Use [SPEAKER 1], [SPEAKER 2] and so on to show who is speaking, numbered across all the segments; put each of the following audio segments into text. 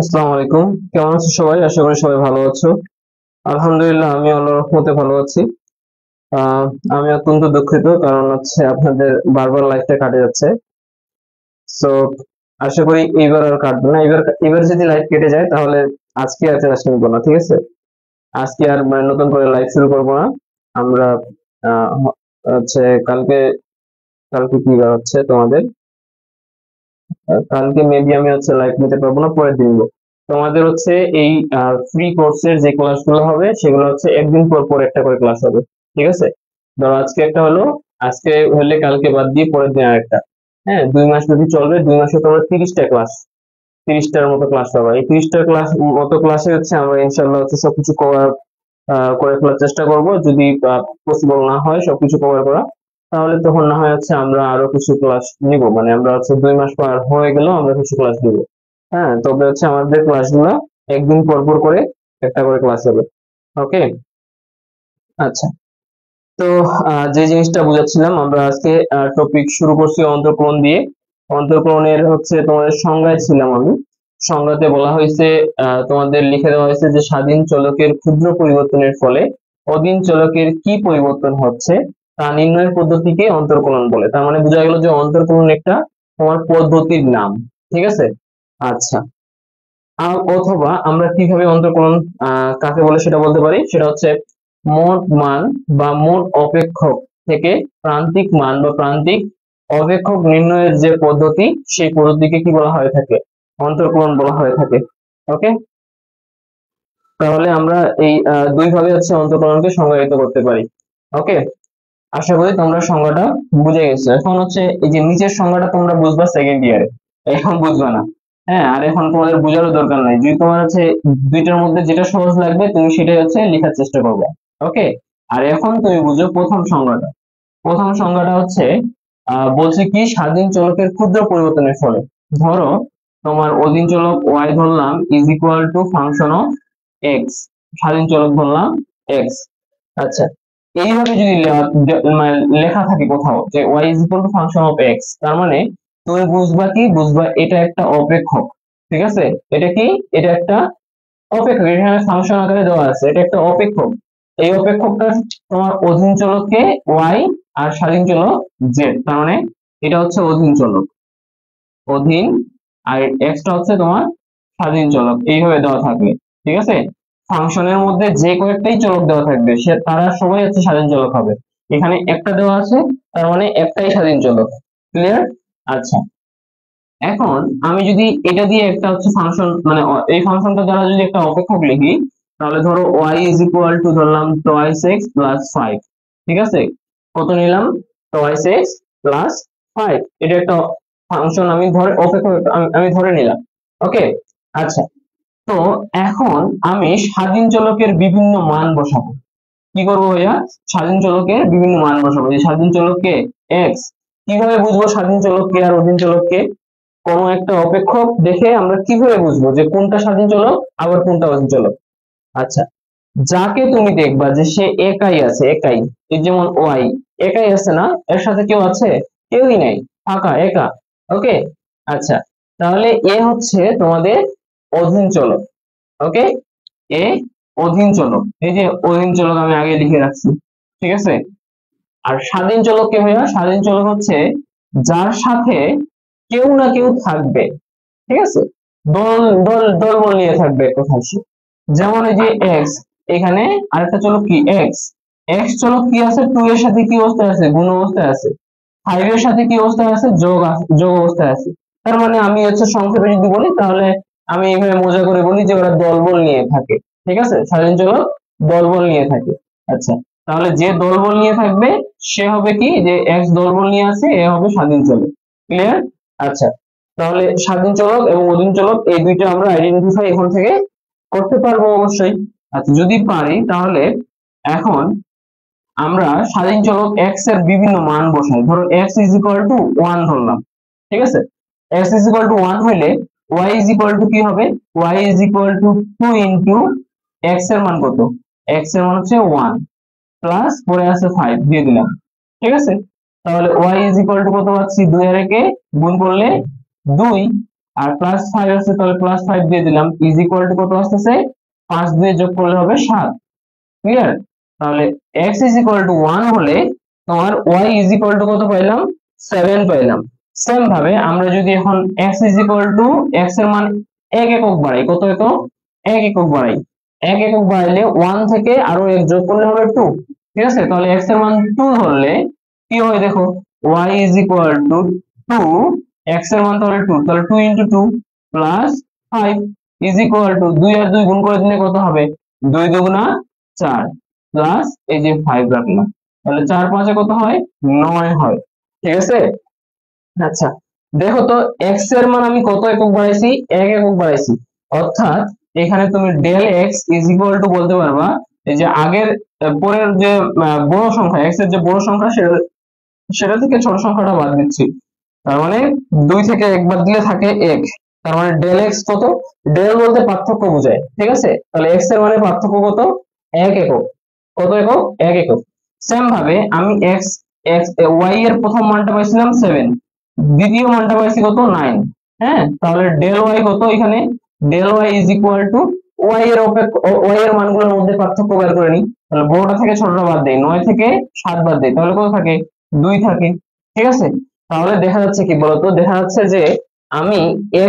[SPEAKER 1] আসসালামু আলাইকুম। কেমন আছো সবাই? আশা করি সবাই ভালো আছো। আলহামদুলিল্লাহ, আমি আল্লাহর রহমতে ভালো আছি। আহ, আমি অত্যন্ত দুঃখিত, কারণ হচ্ছে আপনাদের বারবার লাইফটা কাটে যাচ্ছে। সো আশা করি এইবার আর কাটবে না। এবার এবার যদি লাইফ কেটে যায় তাহলে আজকে আর ক্লাস নিবো না, ঠিক আছে? আজকে আর নতুন করে লাইফ শুরু করবো না। আমরা আহ, হচ্ছে কালকে কালকে কি বার হচ্ছে তোমাদের? কালকে মেবি আমি হচ্ছে লাইভ নিতে পারবো না, পরের দিন নিবো। তোমাদের হচ্ছে এই ফ্রি কোর্সের যে ক্লাসগুলো হবে সেগুলো হচ্ছে একদিন পর পর একটা করে ক্লাস হবে, ঠিক আছে? ধরো আজকে একটা হলো, আজকে হলে কালকে বাদ দিয়ে পরের দিন আরেকটা। হ্যাঁ, 2 মাস যদি চলবে, 2 মাসে তোমরা 30টা ক্লাস, 30টার মতো ক্লাস পাবা। এই 30টার ক্লাস মতো ক্লাসে হচ্ছে আমরা ইনশাল্লাহ হচ্ছে সবকিছু কভার করে ফেলার চেষ্টা করব। যদি পসিবল না হয় সবকিছু কভার করা, তাহলে তখন না হয় হচ্ছে আমরা আরো কিছু ক্লাস নিব, মানে আমরা হচ্ছে 2 মাস পার হয়ে গেলেও আমরা কিছু ক্লাস নিব। হ্যাঁ, তবে হচ্ছে আমাদের ক্লাসগুলো একদিন পর পর করে একটা করে ক্লাস হবে। ওকে, আচ্ছা। তো যে জিনিসটা বুঝাচ্ছিলাম, আমরা আজকে টপিক শুরু করছি অন্তঃকলন দিয়ে। অন্তঃকলনের হচ্ছে তোমাদের সংজ্ঞায় ছিলাম আমি। সংজ্ঞাতে বলা হয়েছে, তোমাদের লিখে দেওয়া হয়েছে যে স্বাধীন চলকের ক্ষুদ্র পরিবর্তনের ফলে অধীন চলকের কি পরিবর্তন হচ্ছে তা নির্ণয়ের পদ্ধতিকে অন্তর্কলন বলে। তার মানে বোঝা গেল যে অন্তর্কলন একটা তোমার পদ্ধতির নাম, ঠিক আছে? আচ্ছা, অথবা আমরা কিভাবে অন্তর্কলন কাকে বলে সেটা বলতে পারি। সেটা হচ্ছে মোট মান বা মোট অপেক্ষক থেকে প্রান্তিক মান বা প্রান্তিক অপেক্ষক নির্ণয়ের যে পদ্ধতি, সেই পদ্ধতিকে কি বলা হয়ে থাকে? অন্তর্কলন বলা হয়ে থাকে। ওকে, তাহলে আমরা এই দুই ভাবে হচ্ছে অন্তর্কলনকে সংজ্ঞায়িত করতে পারি। ওকে, আশা করি তোমরা সংজ্ঞাটা বুঝে গেছো। এখন হচ্ছে এই যে নিচের সংজ্ঞাটা তোমরা বুঝবা সেকেন্ড ইয়ারে, এখন বুঝবা না। হ্যাঁ, আর এখন তোমাদের বোঝারও দরকার নাই। যদি তোমার হচ্ছে দুইটার মধ্যে যেটা সহজ লাগবে তুমি সেটাই হচ্ছে লেখার চেষ্টা করবে। ওকে, আর এখন তুমি বুঝো প্রথম সংজ্ঞাটা। প্রথম সংজ্ঞাটা হচ্ছে বলছে কি, স্বাধীন চলকের ক্ষুদ্র পরিবর্তনের ফলে। ধরো তোমার অধীন চলক y ধরলাম is equal two function of x, স্বাধীন চলক ধরলাম এক্স। আচ্ছা, এইভাবে যদি মানে লেখা থাকে কোথাও যে y is equal two function of x, তার মানে তুমি বুঝবা কি, বুঝবা এটা একটা অপেক্ষক। ঠিক আছে, এটা কি? এটা একটা অপেক্ষক। এখানে ফাংশন আকারে দেওয়া আছে, এটা একটা অপেক্ষক। এই অপেক্ষকটা তোমার অধীন চলককে y আর স্বাধীন চলক z, তার মানে এটা হচ্ছে অধীন চলক, অধীন, আর এক্সটা হচ্ছে তোমার স্বাধীন চলক। এইভাবে দেওয়া থাকবে, ঠিক আছে? ফাংশনের মধ্যে যে কয়েকটাই চলক দেওয়া থাকবে সে তারা সবাই হচ্ছে স্বাধীন চলক হবে। এখানে একটা দেওয়া আছে, তার মানে একটাই স্বাধীন চলক। ক্লিয়ার? আচ্ছা, এখন আমি যদি এটা দিয়ে একটা হচ্ছে ফাংশন, মানে এই ফাংশনটা দ্বারা যদি একটা অপেক্ষক লিখি, তাহলে ধরো y ইজ ইকুয়াল টু ধরলাম টয়েস এক্স প্লাস ফাইভ। ঠিক আছে, কত নিলাম? Twice x plus five. এটা একটা ফাংশন আমি ধরে অপেক্ষক আমি ধরে নিলাম। ওকে, আচ্ছা। তো এখন আমি স্বাধীন চলকের বিভিন্ন মান বসাবো। কি করবো ভাইয়া? স্বাধীন চলকের বিভিন্ন মান বসাবো। এই স্বাধীন চলককে এক্স, কিভাবে বুঝবো স্বাধীন চলককে আর অধীন চলককে? কোনো একটা অপেক্ষক দেখে আমরা কিভাবে বুঝবো যে কোনটা স্বাধীন চলক আবার কোনটা অধীন চলক? আচ্ছা, যাকে তুমি দেখবা যে সে একাই আছে, একাই, এই যেমন ওয়াই একাই আছে না, এর সাথে কেউ আছে? কেউই নেই, ফাঁকা, একা। ওকে, আচ্ছা, তাহলে এ হচ্ছে তোমাদের অধীন চলক। ওকে, এ অধীন চলক। এই যে অধীন চলক আমি আগে লিখে রাখছি, ঠিক আছে? আর স্বাধীন চলক কে ভাইয়া? স্বাধীন চলক হচ্ছে যার সাথে কেউ না কেউ থাকবে, ঠিক আছে? দল দল দলবল নিয়ে থাকবে কোথাও সে। যেমন এই যে এক্স, এখানে আরেকটা চলক কি এক্স, এক্স চলক কি আছে? টু এর সাথে কি অবস্থায় আছে? গুণ অবস্থায় আছে। ফাইভ এর সাথে কি অবস্থায় আছে? যোগ অবস্থায় আছে। তার মানে আমি হচ্ছে সংক্ষেপে যদি বলি তাহলে আমি এইভাবে মজা করে বলি যে ওরা দলবল নিয়ে থাকে। ঠিক আছে, স্বাধীন চলক দলবল নিয়ে থাকে। আচ্ছা, তাহলে যে দলবল নিয়ে থাকবে সে হবে কি, যে এক্স দলবল নিয়ে আছে, এ হবে স্বাধীন চলক। ক্লিয়ার? আচ্ছা, তাহলে স্বাধীন চলক এবং অধীন চলক এই দুইটা আমরা আইডেন্টিফাই এখন থেকে করতে পারবো অবশ্যই। আচ্ছা, যদি পারি তাহলে এখন আমরা স্বাধীন চলক এক্স এর বিভিন্ন মান বসাই। ধরো x is equal to one ধরলাম, ঠিক আছে? X is equal to one হইলে ওয়াই ইজ ইকুয়াল টু কি হবে? Y is equal to two into x এর মান কত? এক্স এর মান হচ্ছে ওয়ান, প্লাস পরে আছে ফাইভ দিয়ে দিলাম। ঠিক আছে, তাহলে ওয়াই ইজ ইকুয়াল টু কত পাচ্ছি? দুই আর একে গুণ করলে দুই, আর +5 আছে, তাহলে +5 দিয়ে দিলাম, ইজ ইকুয়াল টু কত আসতেছে, 5 দিয়ে যোগ করলে হবে 7। ক্লিয়ার? তাহলে x ইজ ইকুয়াল টু 1 হলে তোমার y ইজ ইকুয়াল টু কত পাইলাম, 7 পাইলাম। সেম ভাবে আমরা যদি এখন x is equal two x এর মান 1 একক বাড়াই, কত একক, 1 একক বাড়াই, 1 একক বাড়াইলে 1 থেকে আরো 1 যোগ করলে হবে 2। ঠিক আছে, তাহলে x এর মান 2 ধরলে কি হয় দেখো, y is equal two 2, x এর মান তাহলে 2, তাহলে 2 into 2 plus 5 is equal two 2 আর 2 গুণ করে দিলে কত হবে, 2 দুগুণা 4 প্লাস এই যে 5 রাখলাম, তাহলে 4 5 কত হয়, 9 হয়। ঠিক আছে, আচ্ছা দেখো তো x এর মান আমি কত একক বাড়াইছি, 1 একক বাড়াইছি, অর্থাৎ এখানে তুমি del x is equal to বলতে পারবা এই যে আগের পরের যে বড় সংখ্যা, x এর যে বড় সংখ্যা সেটা থেকে ছোট সংখ্যাটা বাদ দিচ্ছি, তার মানে 2 থেকে 1 বাদ দিলে থাকে 1, তার মানে ডেল x কত, ডেল বলতে পার্থক্য বোঝায়। ঠিক আছে, তাহলে x এর মানে পার্থক্য কত, 1 একক, কত একক, 1 একক। সেম ভাবে আমি x x y এর প্রথম মানটা পাইছিলাম 7, দ্বিতীয় মানটা পাইছি কত, 9। হ্যাঁ, তাহলে ডেল y কত, এখানে del y is equal to y এর y এর মানগুলোর মধ্যে পার্থক্য বের করে নিই, তাহলে বড়টা থেকে ছোটটা বাদ দেই, 9 থেকে 7 বাদ দেই, তাহলে কত থাকে, 2 থাকে। ঠিক আছে, তাহলে দেখা যাচ্ছে কি বলতো, দেখা যাচ্ছে যে আমি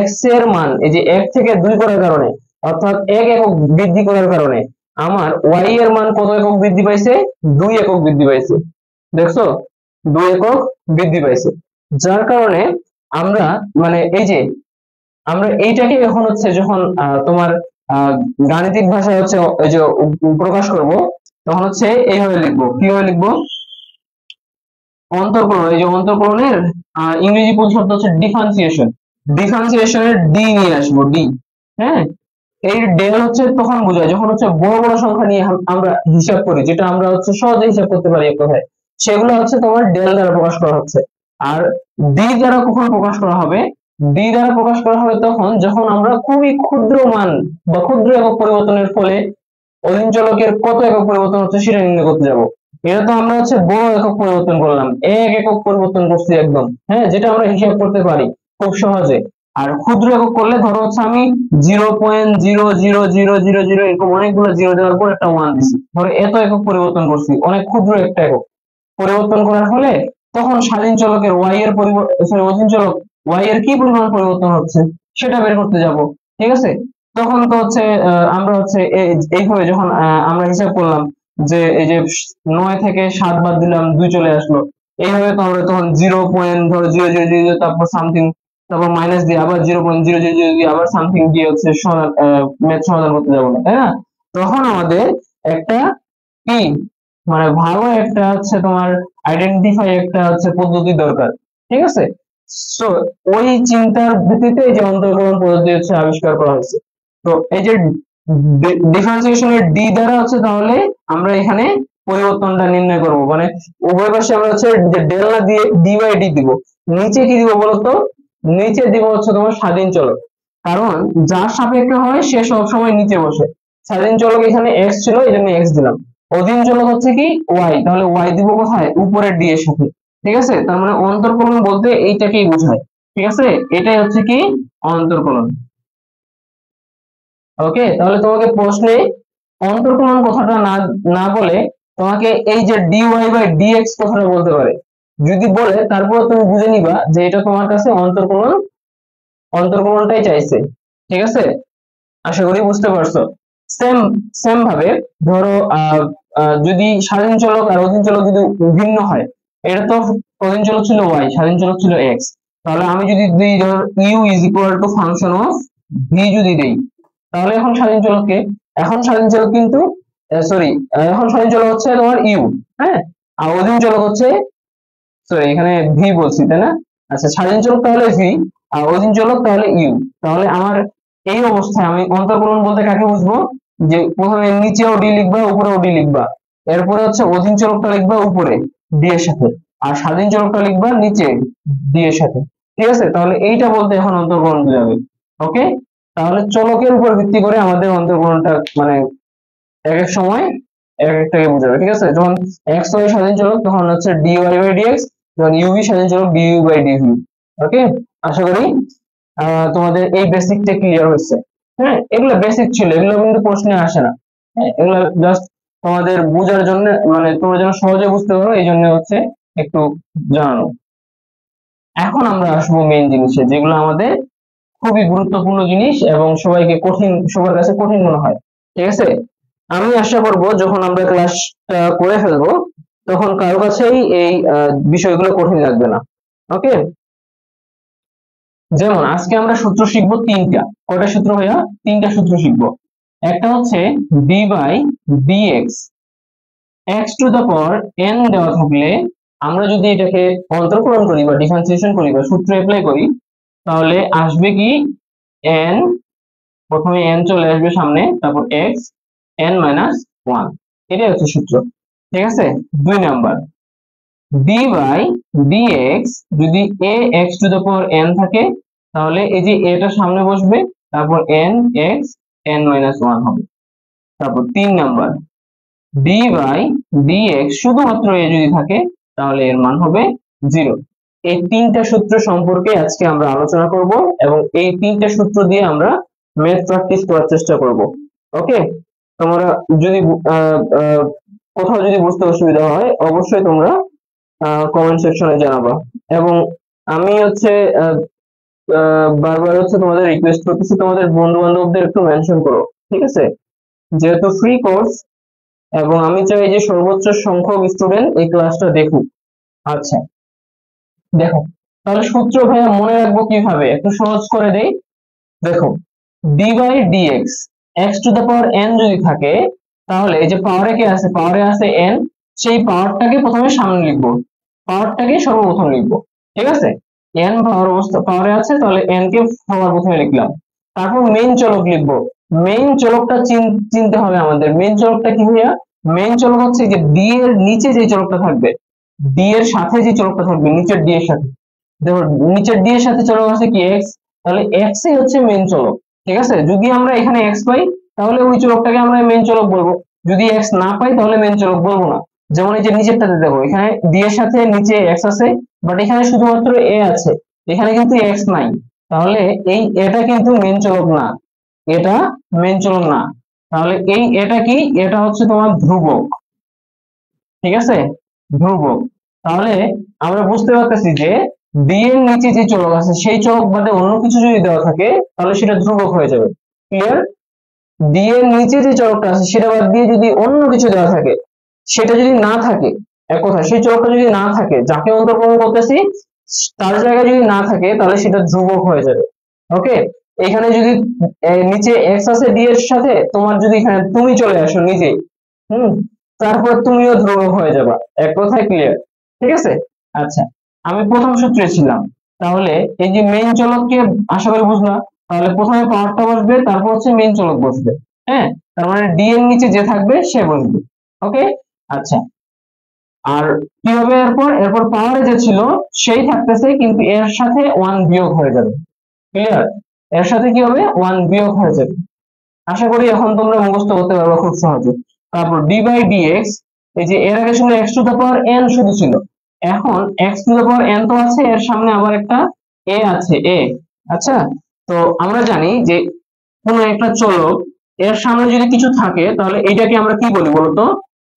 [SPEAKER 1] x এর মান এই যে 1 থেকে 2 করার কারণে, অর্থাৎ 1 একক বৃদ্ধি করার কারণে আমার y এর মান কত একক বৃদ্ধি পাইছে, 2 একক বৃদ্ধি পাইছে। দেখছো, 2 একক বৃদ্ধি পাইছে, যার কারণে আমরা মানে এই যে আমরা এইটাকে এখন হচ্ছে যখন তোমার গাণিতিক ভাষায় হচ্ছে এই যে প্রকাশ করব, তখন হচ্ছে এইভাবে লিখবো, কিভাবে লিখবো, অন্তর্কলন, এই যে অন্তর্কলনের ইংরেজি শব্দ হচ্ছে ডিফারেন্সিয়েশন, ডিফারেন্সিয়েশনের ডি নিয়ে আসবো, ডি। হ্যাঁ, এই ডেল হচ্ছে তখন বোঝায় যখন হচ্ছে বড় বড় সংখ্যা নিয়ে আমরা হিসাব করি, যেটা আমরা হচ্ছে সহজে হিসাব করতে পারি এক কথায়, সেগুলো হচ্ছে তোমার ডেল দ্বারা প্রকাশ করা হচ্ছে। আর ডি দ্বারা কখন প্রকাশ করা হবে, ডি দ্বারা প্রকাশ করা হবে তখন যখন আমরা খুবই ক্ষুদ্র মান বা ক্ষুদ্র একক পরিবর্তনের ফলে অধীন চলকের কত একক পরিবর্তন হচ্ছে সেটা নির্ণয় করতে যাব। এটা তো আমরা হচ্ছে বড় একক পরিবর্তন করলাম, 1 একক পরিবর্তন করছি একদম, হ্যাঁ, যেটা আমরা হিসাব করতে পারি খুব সহজে। আর ক্ষুদ্র একক করলে ধরো হচ্ছে আমি 0.00000 এরকম অনেকগুলো জিরো দেওয়ার পর একটা 1 দিছি, ধরো এত একক পরিবর্তন করছি, অনেক ক্ষুদ্র একটা একক পরিবর্তন করার ফলে তখন স্বাধীন চলকের y এর পরিবর্তন, অধীন চলক y এর কি পরিমাণ পরিবর্তন হচ্ছে সেটা বের করতে যাব। ঠিক আছে, তখন তো হচ্ছে আমরা হচ্ছে এইভাবে যখন আমরা হিসাব করলাম যে এই যে 9 থেকে 7 বাদ দিলাম, 2 চলে আসলো, এইভাবে তো আমরা তখন 0.0000 তারপর সামথিং, তারপর মাইনাস দিয়ে আবার 0.0000 দিয়ে আবার সামথিং দিয়ে হচ্ছে ম্যাথ সমাধান করতে যাবো না, তাই না? তখন আমাদের একটা কি মানে ভালো একটা হচ্ছে তোমার আইডেন্টিফাই একটা হচ্ছে পদ্ধতি দরকার। ঠিক আছে, সো ওই চিন্তার ভিত্তিতে এই যে অন্তর্কলন পদ্ধতি হচ্ছে আবিষ্কার করা হয়েছে। তো এই যে ডিফারেন্সিয়েশনের ডি দ্বারা হচ্ছে তাহলে আমরা এখানে পরিবর্তনটা নির্ণয় করব, মানে উভয় পাশে আমরা হচ্ছে যে ডেল না দিয়ে ডি বাই ডি দিব, নিচে কি দিব বলতো, নিচে দিব হচ্ছে তোমার স্বাধীন চলক, কারণ যার সাপেক্ষে হয় সে সব সময় নিচে বসে। স্বাধীন চলক এখানে এক্স ছিল, এই জন্য এক্স দিলাম, অধীন চলক হচ্ছে কি ওয়াই, তাহলে ওয়াই দিব কোথায়, উপরের ডি এর সাথে। ঠিক আছে, তার মানে অন্তর্কলন বলতে এইটাকেই বোঝায়। ঠিক আছে, এটাই হচ্ছে কি অন্তর্কলন। ওকে, তাহলে তোমাকে প্রশ্নে অন্তর্কলন কথাটা না না বলে তোমাকে এই যে ডিওয়াই বাই ডিএক্স কথাটা বলতে পারে, যদি বলে তারপর তুমি বুঝে নিবা যে এটা তোমার কাছে অন্তর্কলন, অন্তর্কলনটাই চাইছে। ঠিক আছে, আশা করি বুঝতে পারছো। সেম সেম ভাবে ধরো যদি স্বাধীন চলক আর অধীন চলক যদি ভিন্ন হয়, এটা তো অধীন চলক ছিল y, স্বাধীন চলক ছিল x, তাহলে আমি যদি দিই ধর u is equal two function of v যদি দেই, তাহলে এখন স্বাধীন চলককে, এখন স্বাধীন চলক কিন্তু সরি, এখন স্বাধীন চলক হচ্ছে তোমার u, হ্যাঁ, আর অধীন চলক হচ্ছে, সরি এখানে v বলছি তাই না, আচ্ছা স্বাধীন চলক তাহলে v আর অধীন চলক তাহলে u। তাহলে আমার এই অবস্থায় আমি অন্তর্কলন বলতে কাকে বুঝবো, যে প্রথমে নিচেও ডি লিখবা উপরেও ডি লিখবা, এরপরে হচ্ছে অধীন চলকটা লিখবা উপরে ডি এর সাথে, আর স্বাধীন চলকটা লিখবা নিচে ডি এর সাথে। ঠিক আছে, তাহলে এইটা বলতে এখন অন্তর্কলন বোঝাবে। ওকে, তাহলে চলকের উপর ভিত্তি করে আমাদের অন্তর্কলনটা মানে এক এক সময় এক একটাকে বোঝাবে। ঠিক আছে, যখন এক্স ওয়াই স্বাধীন চলক তখন হচ্ছে ডি ওয়াই বাই ডিএক্স, যখন ইউভি স্বাধীন চলক ডিইউ বাই ডিভি। ওকে, আশা করি তোমাদের এই বেসিকটা ক্লিয়ার হয়েছে। হ্যাঁ, এগুলো বেসিক ছিল, এগুলো কিন্তু প্রশ্নে আসে না। হ্যাঁ, এগুলো জাস্ট তোমাদের বোঝার জন্য, মানে তোমরা যেন সহজে বুঝতে পারো এই জন্য হচ্ছে একটু জানানো। এখন আমরা আসবো মেইন জিনিসে, যেগুলো আমাদের খুবই গুরুত্বপূর্ণ জিনিস এবং সবাইকে কঠিন, সবার কাছে কঠিন মনে হয়। ঠিক আছে, আমি আশা করব যখন আমরা ক্লাসটা করে ফেলবো তখন কারো কাছেই এই বিষয়গুলো কঠিন লাগবে না। ওকে, যেমন আজকে আমরা সূত্র শিখবো তিনটা। কয়টা সূত্র ভাইয়া? তিনটা সূত্র শিখবো। একটা হচ্ছে d by dx x to the power n দেওয়া থাকলে আমরা যদি এটাকে অন্তর্কলন করি বা ডিফারেন্সিয়েশন করি বা সূত্র অ্যাপ্লাই করি, তাহলে আসবে কি এন, প্রথমে এন চলে আসবে সামনে, তারপর এক্স এন মাইনাস ওয়ান, এটাই হচ্ছে সূত্র। ঠিক আছে, 2 নাম্বার ডি বাই ডিএক্স যদি a x to the power n থাকে তাহলে এই যে এটা সামনে বসবে, তারপর n x n minus one হবে। তারপর 3 নাম্বার ডি বাই ডিএক্স শুধুমাত্র এ যদি থাকে তাহলে এর মান হবে 0। এই তিনটা সূত্র সম্পর্কে আজকে আমরা আলোচনা করব এবং এই তিনটা সূত্র দিয়ে আমরা ম্যাথ প্র্যাকটিস করার চেষ্টা করব। ওকে, তোমরা যদি কোথাও যদি বুঝতে অসুবিধা হয় অবশ্যই তোমরা কমেন্ট সেকশনে জানাবা। এবং আমি হচ্ছে বারবার হচ্ছে তোমাদের রিকোয়েস্ট করতেছি, তোমাদের বন্ধু বান্ধবদের একটু মেনশন করো। ঠিক আছে, যেহেতু ফ্রি কোর্স এবং আমি চাই যে সর্বোচ্চ সংখ্যক স্টুডেন্ট এই ক্লাসটা দেখুক। আচ্ছা, দেখো তাহলে সূত্র ভাইয়া মনে রাখবো কিভাবে, একটু সহজ করে দেই। দেখো d by dx x to the power n যদি থাকে তাহলে এই যে পাওয়ারে কি আছে, পাওয়ারে আছে এন, সেই পাওয়ারটাকে প্রথমে সামনে লিখবো, পাওয়ারটাকে সর্বপ্রথম লিখবো। ঠিক আছে, এন পাওয়ার অবস্থা পাওয়ারে আছে তাহলে এন কে সবার প্রথমে লিখলাম। তারপর মেইন চলক লিখবো। মেইন চলকটা চিনতে হবে আমাদের। মেইন চলকটা কি ভাইয়া? মেইন চলক হচ্ছে যে ডি এর নিচে যে চলকটা থাকবে, ডি এর সাথে যে চলকটা থাকবে নিচের ডি এর সাথে, দেখো নিচের ডি এর সাথে চলক আছে কি এক্স, তাহলে এক্স ই হচ্ছে মেইন চলক। ঠিক আছে, যদি আমরা এখানে এক্স পাই তাহলে ওই চলকটাকে আমরা মেইন চলক বলবো, যদি এক্স না পাই তাহলে মেইন চলক বলবো না। যেমন এই যে নিচেরটাতে দেখো, এখানে ডি এর সাথে নিচে এক্স আছে, বাট এখানে শুধুমাত্র এ আছে, এখানে কিন্তু এক্স নাই, তাহলে এই এটা কিন্তু মেইন চলক না, এটা মেইন চলক না। তাহলে এই এটা কি, এটা হচ্ছে তোমার ধ্রুবক। ঠিক আছে, ধ্রুবক। তাহলে আমরা বুঝতে পারতেছি যে ডি এর নিচে যে চলক আছে সেই চলক বাদে অন্য কিছু যদি দেওয়া থাকে তাহলে সেটা ধ্রুবক হয়ে যাবে। ক্লিয়ার? ডি এর নিচে যে চলকটা আছে সেটা বাদ দিয়ে যদি অন্য কিছু দেওয়া থাকে, সেটা যদি না থাকে, এক কথা সেই চলকটা যদি না থাকে, যাকে অন্তর্কলন করতেছি তার জায়গায় যদি না থাকে তাহলে সেটা ধ্রুবক হয়ে যাবে। ওকে, এখানে যদি নিচে এক্স আছে ডি এর সাথে, তোমার যদি এখানে তুমি চলে আসো নিজেই, হুম, তারপর তুমিও ধ্রুবক হয়ে যাবা। এক কথায় ক্লিয়ার? ঠিক আছে, আচ্ছা আমি প্রথম সূত্রে ছিলাম, তাহলে এই যে মেইন চলককে আশা করি বুঝলাম, তাহলে প্রথমে পাওয়ারটা বসবে তারপর হচ্ছে মেইন চলক বসবে। হ্যাঁ, তার মানে ডি এর নিচে যে থাকবে সে বসবে। ওকে, আচ্ছা আর কি হবে এরপর? এরপর পাওয়ারে যে ছিল সেই থাকতেছে কিন্তু এর সাথে ওয়ান বিয়োগ হয়ে যাবে। ক্লিয়ার? এর সাথে কি হবে? ওয়ান বিয়োগ হয়ে যাবে। আশা করি এখন তোমরা মুখস্থ করতে পারবে খুব সহজে। তারপর ডি বাই ডিএক্স, এই যে এর আগে ছিল x to the power N শুধু ছিল, এখন x to the power N তো আছে, এর সামনে আবার একটা এ আছে, এ। আচ্ছা, তো আমরা জানি যে কোনো একটা চলক এর সামনে যদি কিছু থাকে তাহলে এটাকে আমরা কি বলি বলতো?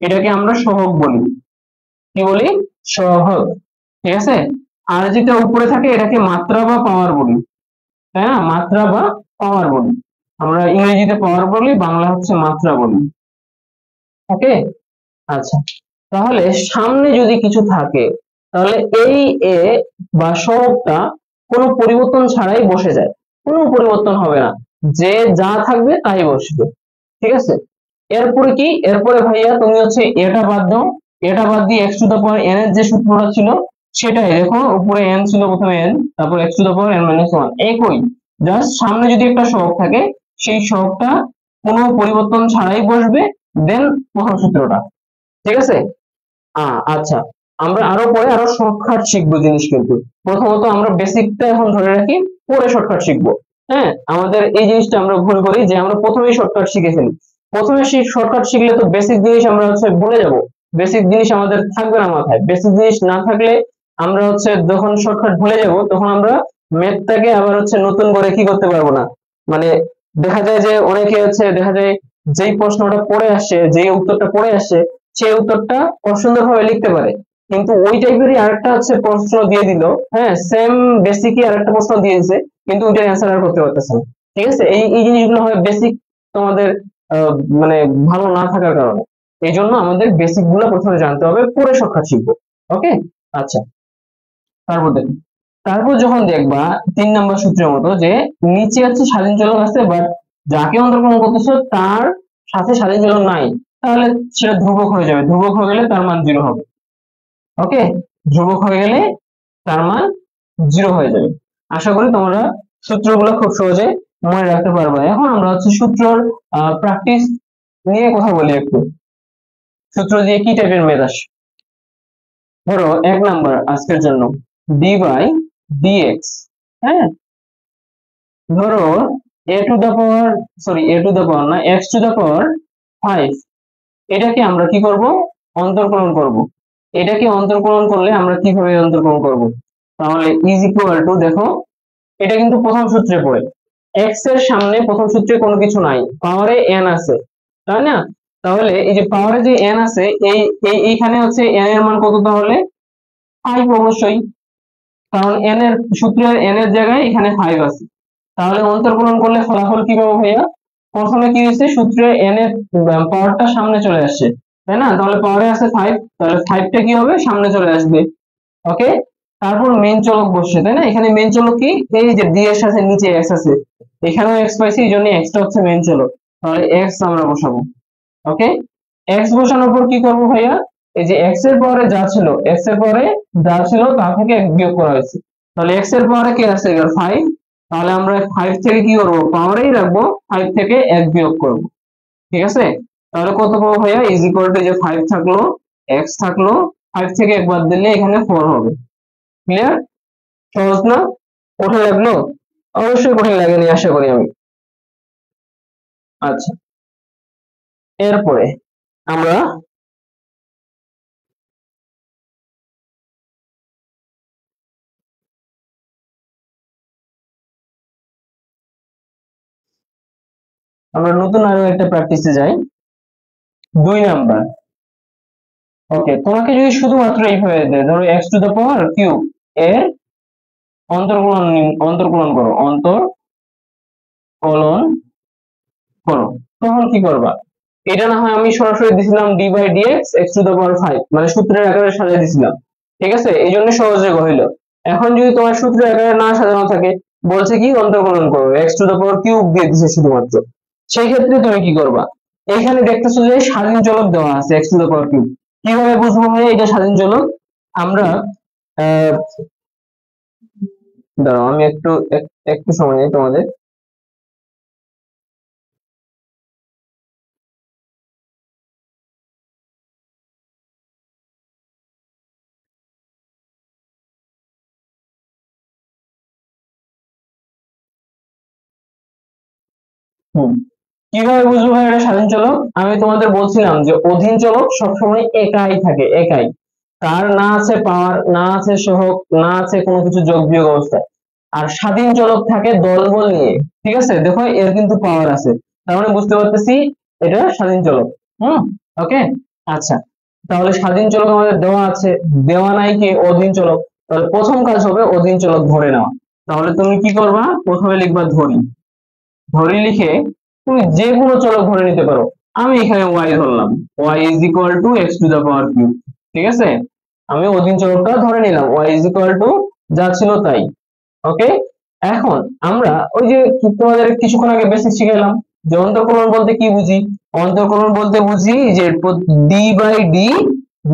[SPEAKER 1] এটাকে আমরা সহগ বলি। কি বলি? সহগ। ঠিক আছে, আর যেটা উপরে থাকে এটাকে মাত্রা বা পাওয়ার বলি, তাই না? মাত্রা বা পাওয়ার বলি। আমরা ইংরেজিতে পাওয়ার বলি, বাংলা হচ্ছে মাত্রা বলি। ওকে, আচ্ছা তাহলে সামনে যদি কিছু থাকে তাহলে এই এ বা সহগটা কোনো পরিবর্তন ছাড়াই বসে যায়, কোনো পরিবর্তন হবে না, যে যা থাকবে তাই বসবে। ঠিক আছে, এরপরে কি? এরপরে ভাইয়া তুমি হচ্ছে এটা বাদ দাও, এটা বাদ দিয়ে x to the power N এর যে সূত্রটা ছিল সেটাই দেখো, উপরে এন ছিল প্রথমে এন, তারপর x to the power N minus one, একই। জাস্ট সামনে যদি একটা সহগ থাকে সেই সহগটা কোনো পরিবর্তন ছাড়াই বসবে, দেন প্রথম সূত্রটা। ঠিক আছে, আচ্ছা আমরা আরো পরে আরো শর্টকাট শিখবো জিনিস, কিন্তু প্রথমত আমরা বেসিকটা এখন ধরে রাখি, পরে শর্টকাট শিখবো। হ্যাঁ, আমাদের এই জিনিসটা আমরা ভুল করি যে আমরা প্রথমেই শর্টকাট শিখে ফেলি। প্রথমে শর্টকাট শিখলে তো বেসিক জিনিস আমরা হচ্ছে ভুলে যাব, বেসিক জিনিস আমাদের থাকবে না মাথায়। বেসিক জিনিস না থাকলে আমরা হচ্ছে যখন শর্টকাট ভুলে যাব তখন আমরা ম্যাথটাকে আবার হচ্ছে নতুন করে কি করতে পারবো না। মানে দেখা যায় যে অনেকে হচ্ছে দেখা যায় যেই প্রশ্নটা পড়ে আসে, যেই উত্তরটা পড়ে আসে, সেই উত্তরটা অসুন্দরভাবে লিখতে পারে, কিন্তু ওই টাইপেরই আরেকটা হচ্ছে প্রশ্ন দিয়ে দিল, হ্যাঁ সেম বেসিকই আরেকটা প্রশ্ন দিয়েছে, কিন্তু ওইটার অ্যান্সার আর করতে পারতেছে না। ঠিক আছে, এই এই জিনিসগুলো হয় বেসিক তোমাদের আহ, মানে ভালো না থাকার কারণে। এই জন্য আমাদের বেসিক গুলো প্রথমে জানতে হবে, পরে সবকাজ শিখবো। ওকে, আচ্ছা। তারপর দেখো, তারপর যখন দেখবা 3 নম্বর সূত্রের মতো যে নিচে হচ্ছে স্বাধীন চলক আছে, বাট যাকে অন্তর্কলন করতেছো তার সাথে স্বাধীন চলক নাই, তাহলে সেটা ধ্রুবক হয়ে যাবে। ধ্রুবক হয়ে গেলে তার মান 0 হবে। ওকে, ধ্রুবক হয়ে গেলে তার মান 0 হয়ে যাবে। আশা করি তোমরা সূত্রগুলো খুব সহজে মনে রাখতে পারবে। এখন আমরা হচ্ছে সূত্রর প্র্যাকটিস নিয়ে কথা বলি একটু। সূত্র দিয়ে কি টাইপের মেথড আসে? ধরো 1 নাম্বার আজকের জন্য ডি বাই ডিএক্স। হ্যাঁ, ধরো a to the power, sorry a to the power না, এক্স টু দা পাওয়ার 5, এটাকে আমরা কি করব, অন্তর্কলন করব। এটাকে অন্তর্কলন করলে আমরা কিভাবে অন্তর্কলন করব? তাহলে ইজ ইকুয়াল টু, দেখো এটা কিন্তু প্রথম সূত্রে পড়ে, এক্স এর সামনে প্রথম সূত্রে কোনো কিছু নাই, পাওয়ারে এন আছে, তাই না? তাহলে এই যে পাওয়ারে যে এন আছে, এইখানে হচ্ছে এন এর মান কত, তাহলে 5 অবশ্যই, কারণ এন এর সূত্রের এন এর জায়গায় এখানে 5 আছে। তাহলে অন্তর্কলন করলে ফলাফল কি পাবো ভাইয়া? প্রথমে কি হয়েছে, সূত্রে এন এর পাওয়ারটা সামনে চলে আসছে, তাই না? তাহলে পাওয়ারে আছে 5, তাহলে 5টা কি হবে, সামনে চলে আসবে। ওকে, তারপর মেন চলক বসছে, তাই না? এখানে মেন চলক কি, এই যে ডি এর সাথে নিচে এক্স আছে, এখানেও এক্স পাইছি, এই জন্য এক্সটা হচ্ছে মেন চলক, তাহলে এক্স আমরা বসাবো। ওকে, এক্স বসানোর পর কি করবো ভাইয়া? এই যে এক্স এর পাওয়ারে যা ছিল, এক্স এর পাওয়ারে যা ছিল তা থেকে এক বিয়োগ করা হয়েছে, তাহলে এক্স এর পাওয়ারে কি আছে এবার 5, তাহলে আমরা 5 থেকে কি করবো, পাওয়ারেই রাখবো, 5 থেকে এক বিয়োগ করবো। ঠিক আছে, তাহলে কত পাবো ভাইয়া? ইজ ইকুয়াল টু, যে 5 থাকলো, এক্স থাকলো, 5 থেকে এক বাদ দিলে এখানে 4 হবে। ক্লিয়ার? সহজ না? কঠিন লাগলো? অবশ্যই কঠিন লাগেনি আশা করি আমি। আচ্ছা, এরপরে আমরা আমরা নতুন আরো একটা প্র্যাকটিসে যাই। 2 নাম্বার। ওকে, তোমাকে যদি শুধুমাত্র এইভাবে দেয়, ধরো x to the power cube এর অন্তর্কলন অন্তর্কলন করো, অন্তর্কলন করো, তখন কি করবা? এটা না হয় আমি সরাসরি দিছিলাম d by dx x to the power 5, মানে সূত্রের আকারে সাজিয়ে দিছিলাম। ঠিক আছে, এই জন্য সহজে হইলো। এখন যদি তোমার সূত্রের আকারে না সাজানো থাকে, বলছে কি অন্তর্কলন করো, x to the power cube দিয়ে দিছে শুধুমাত্র, সেই ক্ষেত্রে তুমি কি করবা? এখানে দেখতেছো যে স্বাধীন চলক দেওয়া আছে x to the power cube, কিভাবে বুঝবো ভাই এটা স্বাধীন চলক? আমরা আহ দাঁড়াও আমি একটু সময় নেই তোমাদের। হুম, কিভাবে বুঝবো ভাই এটা স্বাধীন চলক? আমি তোমাদের বলছিলাম যে অধীন চলক সবসময় একাই থাকে, একাই, তার না আছে পাওয়ার, না আছে সহগ, না আছে কোনো কিছু যোগ বিয়োগ অবস্থায়। আর স্বাধীন চলক থাকে দলবল নিয়ে। ঠিক আছে, দেখো এর কিন্তু পাওয়ার আছে, তার মানে বুঝতে পারতেছি এটা স্বাধীন চলক। হুম, ওকে, আচ্ছা। তাহলে স্বাধীন চলক আমাদের দেওয়া আছে, দেওয়া নাই কি অধীন চলক, তাহলে প্রথম কাজ হবে অধীন চলক ধরে নেওয়া। তাহলে তুমি কি করবা, প্রথমে লিখবা ধরি, ধরি লিখে তুমি যে কোনো চলক ধরে নিতে পারো। আমি এখানে ওয়াই ধরলাম, y is equal to x to the power cube. ঠিক আছে, আমি অধীন চলকটা ধরে নিলাম, ওয়াই ইজ ইকুয়াল টু যা ছিল তাই। ওকে, এখন আমরা ওই যে তোমাদের কিছুক্ষণ আগে বেসিক শিখালাম যে অন্তর্কলন বলতে কি বুঝি। অন্তর্কলন বলতে বুঝি যে ডি বাই ডি,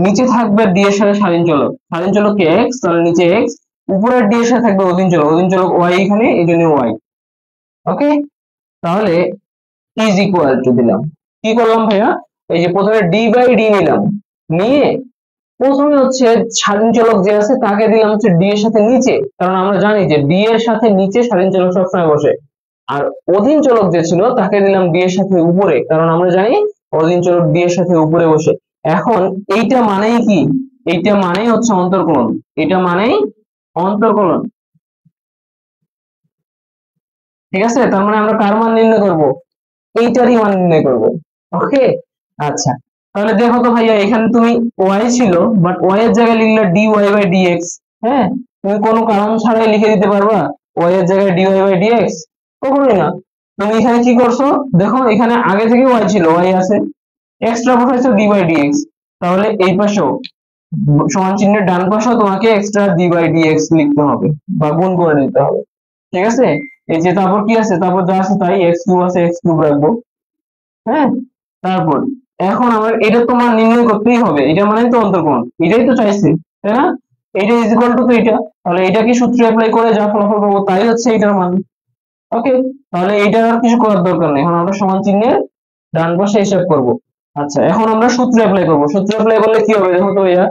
[SPEAKER 1] নিচে থাকবে ডি এর সাথে স্বাধীন চলক, স্বাধীন চলক কি এক্স, তাহলে নিচে এক্স, উপরের ডি এর সাথে থাকবে অধীন চলক, অধীন চলক ওয়াই এখানে, এই জন্য ওয়াই। ওকে, তাহলে ইজ ইকুয়াল টু দিলাম, কি করলাম ভাইয়া? এই যে প্রথমে ডি বাই ডি নিলাম, নিয়ে প্রথমে হচ্ছে স্বাধীন চলক যে আছে তাকে দিলাম হচ্ছে ডি এর সাথে নিচে, কারণ আমরা জানি যে ডি এর সাথে নিচে স্বাধীন চলক সবসময় বসে। আর অধীন চলক যে ছিল তাকে দিলাম ডি এর সাথে উপরে, কারণ আমরা জানি অধীন চলক ডি এর সাথে উপরে বসে। এখন এইটা মানেই কি, এইটা মানেই হচ্ছে অন্তর্কলন, এটা মানেই অন্তর্কলন। ঠিক আছে, তার মানে আমরা কার মান নির্ণয় করব, এইটারই মান নির্ণয় করব। ওকে, আচ্ছা, তাহলে দেখো তো ভাইয়া এখানে তুমি y ছিল, বাট y এর জায়গায় লিখলে dy বাই dx। হ্যাঁ, তুমি কোনো কারণ ছাড়াই লিখে দিতে পারবা y এর জায়গায় dy বাই dx? কখনোই না। তুমি এখানে কি করছো, দেখো এখানে আগে থেকে y ছিল, y আছে, এক্সট্রা বসাইছো d বাই dx, তাহলে এই পাশেও সমান চিহ্নের ডান পাশেও তোমাকে এক্সট্রা d বাই dx লিখতে হবে বা গুণ করে নিতে হবে। ঠিক আছে, এই যে তারপর কি আছে, তারপর যা আছে তাই, x কিউব আছে x কিউব রাখবো। হ্যাঁ, তারপর এখন আমার এটা তোমার নির্ণয় করতেই হবে, এটা মানে তো অন্তর্কোণ, এটাই তো চাইছে, তাই না? এটা ইজ ইকুয়াল টু এটা, তাহলে এটা কি সূত্র অ্যাপ্লাই করে যা ফলাফল পাবো তাই হচ্ছে এটার মান। ওকে, তাহলে এইটার আর কিছু করার দরকার নেই, এখন আমরা সমান চিহ্নের ডান পাশে হিসাব করব। আচ্ছা, এখন আমরা সূত্র অ্যাপ্লাই করব। সূত্র অ্যাপ্লাই করলে কি হবে দেখো তো ভাইয়া,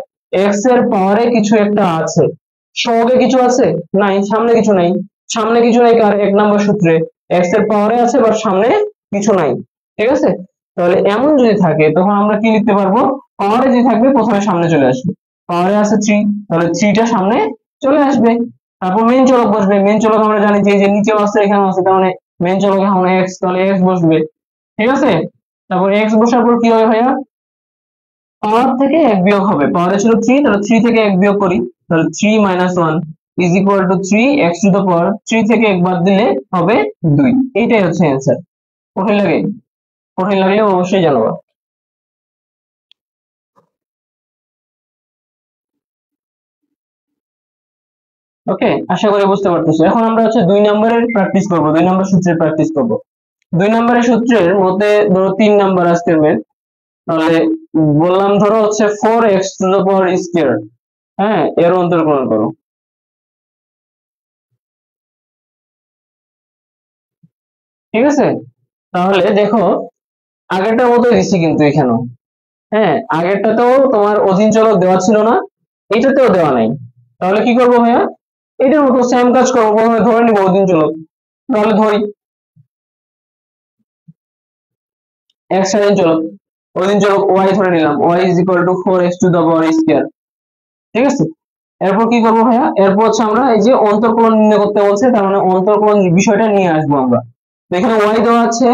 [SPEAKER 1] x এর পাওয়ারে কিছু একটা আছে, সহগে কিছু আছে নাই, সামনে কিছু নাই। সামনে কিছু নাই কার, এক নম্বর সূত্রে x এর পাওয়ারে আছে বা সামনে কিছু নাই। ঠিক আছে, তাহলে এমন যদি থাকে তখন আমরা কি লিখতে পারবো, পাওয়ারে যে থাকবে প্রথমে সামনে চলে আসবে। পাওয়ারে আছে 3, তাহলে 3টা সামনে চলে আসবে। তারপর মেন চলক বসবে, মেন চলক আমরা জানি যে এই যে নিচেও আছে এখানেও আছে, তার মানে মেন চলক এখন x, তাহলে x বসবে। ঠিক আছে, তারপর x বসার পর কি হবে ভাইয়া, পাওয়ার থেকে এক বিয়োগ হবে, পাওয়ারে ছিল 3, তাহলে 3 থেকে এক বিয়োগ করি, তাহলে 3 minus 1 is equal two 3 x two the পাওয়ার 3 থেকে এক বাদ দিলে হবে 2। এইটাই হচ্ছে অ্যান্সার। কঠিন লাগে? কঠিন লাগলে অবশ্যই জানাবো। ওকে, আশা করি বুঝতে পারতেছো। এখন আমরা হচ্ছে 2 নম্বরের প্র্যাকটিস করব, 2 নম্বর সূত্রের প্র্যাকটিস করব। 2 নম্বরের সূত্রের মধ্যে ধরো 3 নাম্বার আজকের মেন, তাহলে বললাম ধরো হচ্ছে 4x two the power square. হ্যাঁ, এর অন্তর্কলন করো। ঠিক আছে, তাহলে দেখো আগেরটার মতোই দিচ্ছি কিন্তু এখানেও। হ্যাঁ, আগেরটাতেও তোমার অধীন চলক দেওয়া ছিল না, এইটাতেও দেওয়া নাই। তাহলে কি করবো ভাইয়া, এটার মতো সেম কাজ করবো, প্রথমে ধরে নিবো অধীন চলক। তাহলে ধরি x স্বাধীন চলক, অধীন চলক y ধরে নিলাম, y is equal two 4x two the power square. ঠিক আছে, এরপর কি করবো ভাইয়া, এরপর হচ্ছে আমরা এই যে অন্তর্কলন নির্ণয় করতে বলছে, তার মানে অন্তর্কলন বিষয়টা নিয়ে আসবো আমরা। তো এখানে y দেওয়া আছে।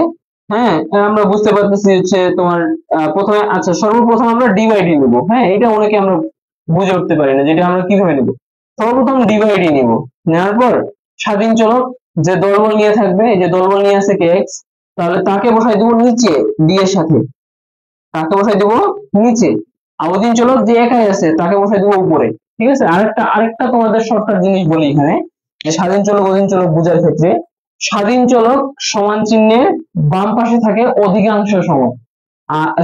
[SPEAKER 1] হ্যাঁ, আমরা বুঝতে পারতেছি হচ্ছে তোমার প্রথমে, আচ্ছা সর্বপ্রথম আমরা ডি বাই ডি নেবো। হ্যাঁ, এটা অনেকে আমরা বুঝে উঠতে পারি না, যেটা আমরা কিভাবে নেবো। সর্বপ্রথম ডি বাই ডি নিবো, নেওয়ার পর স্বাধীন চলক যে দলবল নিয়ে থাকবে, এই যে দলবল নিয়ে আছে কে এক্স, তাহলে তাকে বসাই দেবো নিচে ডি এর সাথে, তাকে বসাই দেবো নিচে। আর অধীন চলক যে একাই আছে তাকে বসাই দেবো উপরে। ঠিক আছে, আরেকটা আরেকটা তোমাদের শর্টকাট জিনিস বলি এখানে, যে স্বাধীন চলক অধীন চলক বোঝার ক্ষেত্রে, স্বাধীন চলক সমান চিহ্নের বাম পাশে থাকে অধিকাংশ সময়,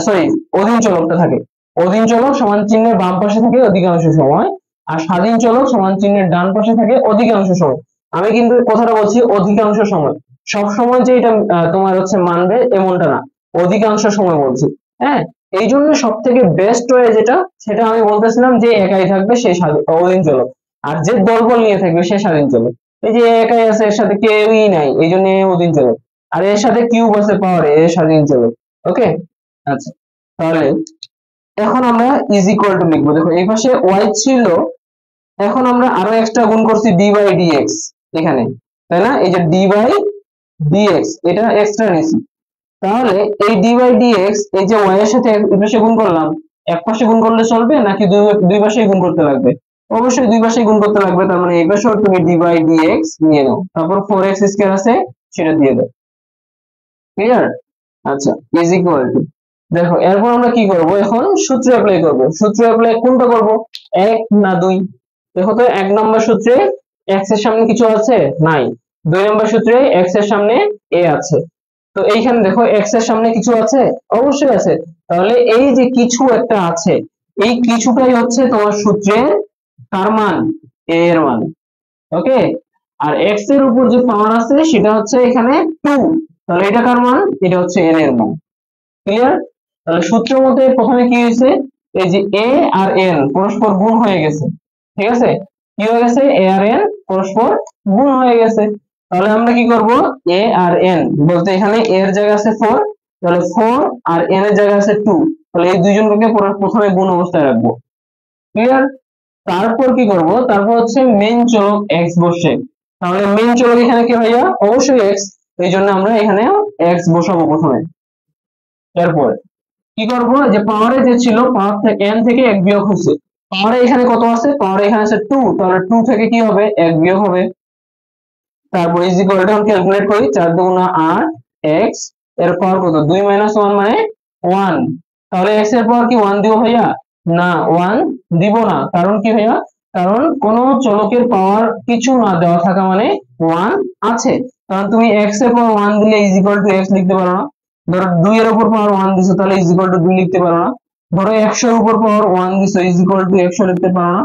[SPEAKER 1] সরি, অধীন চলকটা থাকে, অধীন চলক সমান চিহ্নের বাম পাশে থাকে অধিকাংশ সময়, আর স্বাধীন চলক সমান চিহ্নের ডান পাশে থাকে অধিকাংশ সময়। আমি কিন্তু কথাটা বলছি অধিকাংশ সময়, সব সময় যে এটা তোমার হচ্ছে মানবে এমনটা না, অধিকাংশ সময় বলছি। হ্যাঁ, এই জন্য সব থেকে বেস্ট ওয়ে যেটা, সেটা আমি বলতেছিলাম যে একাই থাকবে সে অধীন চলক, আর যে দলবল নিয়ে থাকবে সে স্বাধীন চলক। এই যে একাই আছে, এর সাথে কেউই নাই, এই জন্য অধীন চলক, আর এর সাথে কিউব আছে পাওয়ারে, এ স্বাধীন চলক। ওকে, আচ্ছা, তাহলে এখন আমরা ইজ ইকুয়াল টু লিখবো। দেখো এই পাশে y ছিল, এখন আমরা আরো এক্সট্রা গুণ করছি ডি বাই ডিএক্স এখানে, তাই না? এই যে ডি বাই ডিএক্স এটা এক্সট্রা নিছি, তাহলে এই ডি বাই ডিএক্স এই যে y এর সাথে এই পাশে গুণ করলাম, এক পাশে গুণ করলে চলবে নাকি দুই দুই পাশেই গুণ করতে লাগবে? অবশ্যই দুই পাশেই গুণ করতে লাগবে, তার মানে এই পাশেও তুমি ডি বাই ডিএক্স নিয়ে নাও, তারপর 4x স্কয়ার আছে সেটা দিয়ে দাও। ক্লিয়ার? আচ্ছা, ইজ ইকুয়াল টু, দেখো এরপর আমরা কি করব, এখন সূত্র অ্যাপ্লাই করব। সূত্র অ্যাপ্লাই কোনটা করব, এক না দুই? দেখো তো, এক নম্বর সূত্রে এক্স এর সামনে কিছু আছে নাই, দুই নম্বর সূত্রে এক্স এর সামনে এ আছে। তো এইখানে দেখো এক্স এর সামনে কিছু আছে, অবশ্যই আছে, তাহলে এই যে কিছু একটা আছে, এই কিছুটাই হচ্ছে তোমার সূত্রের কার মান, এ এর মান। ওকে, আর এক্স এর উপর যে পাওয়ার আছে সেটা হচ্ছে এখানে 2, তাহলে এটা কার মান, এটা হচ্ছে এন এর মান। ক্লিয়ার? তাহলে সূত্রের মধ্যে প্রথমে কি হয়েছে, এই যে এ আর এন পরস্পর গুণ হয়ে গেছে। ঠিক আছে, কি হয়ে গেছে, এ আর এন পরস্পর গুণ হয়ে গেছে। তাহলে আমরা কি করব, এ আর এন বলতে এখানে এ এর জায়গা আছে 4, তাহলে 4 আর এন এর জায়গা আছে 2, তাহলে এই দুইজনকে প্রথমে গুণ অবস্থায় রাখবো। ক্লিয়ার? তারপর কি করব, তারপর হচ্ছে মেন চলক এক্স বসে, তাহলে মেইন চলক এখানে কি ভাইয়া, অবশ্যই এক্স, এই জন্য আমরা এখানে এক্স বসাবো প্রথমে। এরপর কি করব, যে পাওয়ারে যে ছিল পাওয়ার থেকে n থেকে 1 বিয়োগ হচ্ছে, পাওয়ারে এখানে কত আছে, পাওয়ারে এখানে আছে 2, তাহলে 2 থেকে কি হবে 1 বিয়োগ হবে। তারপর ইজ ইকুয়াল টু ক্যালকুলেট করি, 4 দুগুণা 8 এক্স, এর পাওয়ার কত, 2 - 1 মানে 1, তাহলে এক্স এর পাওয়ার কি 1 দিব ভাইয়া, না 1 দিব না, কারণ কি ভাইয়া, কারণ কোন চলকের পাওয়ার কিছু না দেওয়া থাকা মানে 1 আছে, কারণ তুমি এক্স এর পাওয়ার 1 দিলে ইজ ইকুয়াল টু এক্স লিখতে পারো না, ধরো 2 এর উপর পাওয়ার 1 দিছো তাহলে ইজ ইকুয়াল টু 2 লিখতে পারো না, ধরো 100 এর উপর পাওয়ার 1 দিছো ইজ ইকুয়াল টু 100 লিখতে পারো না।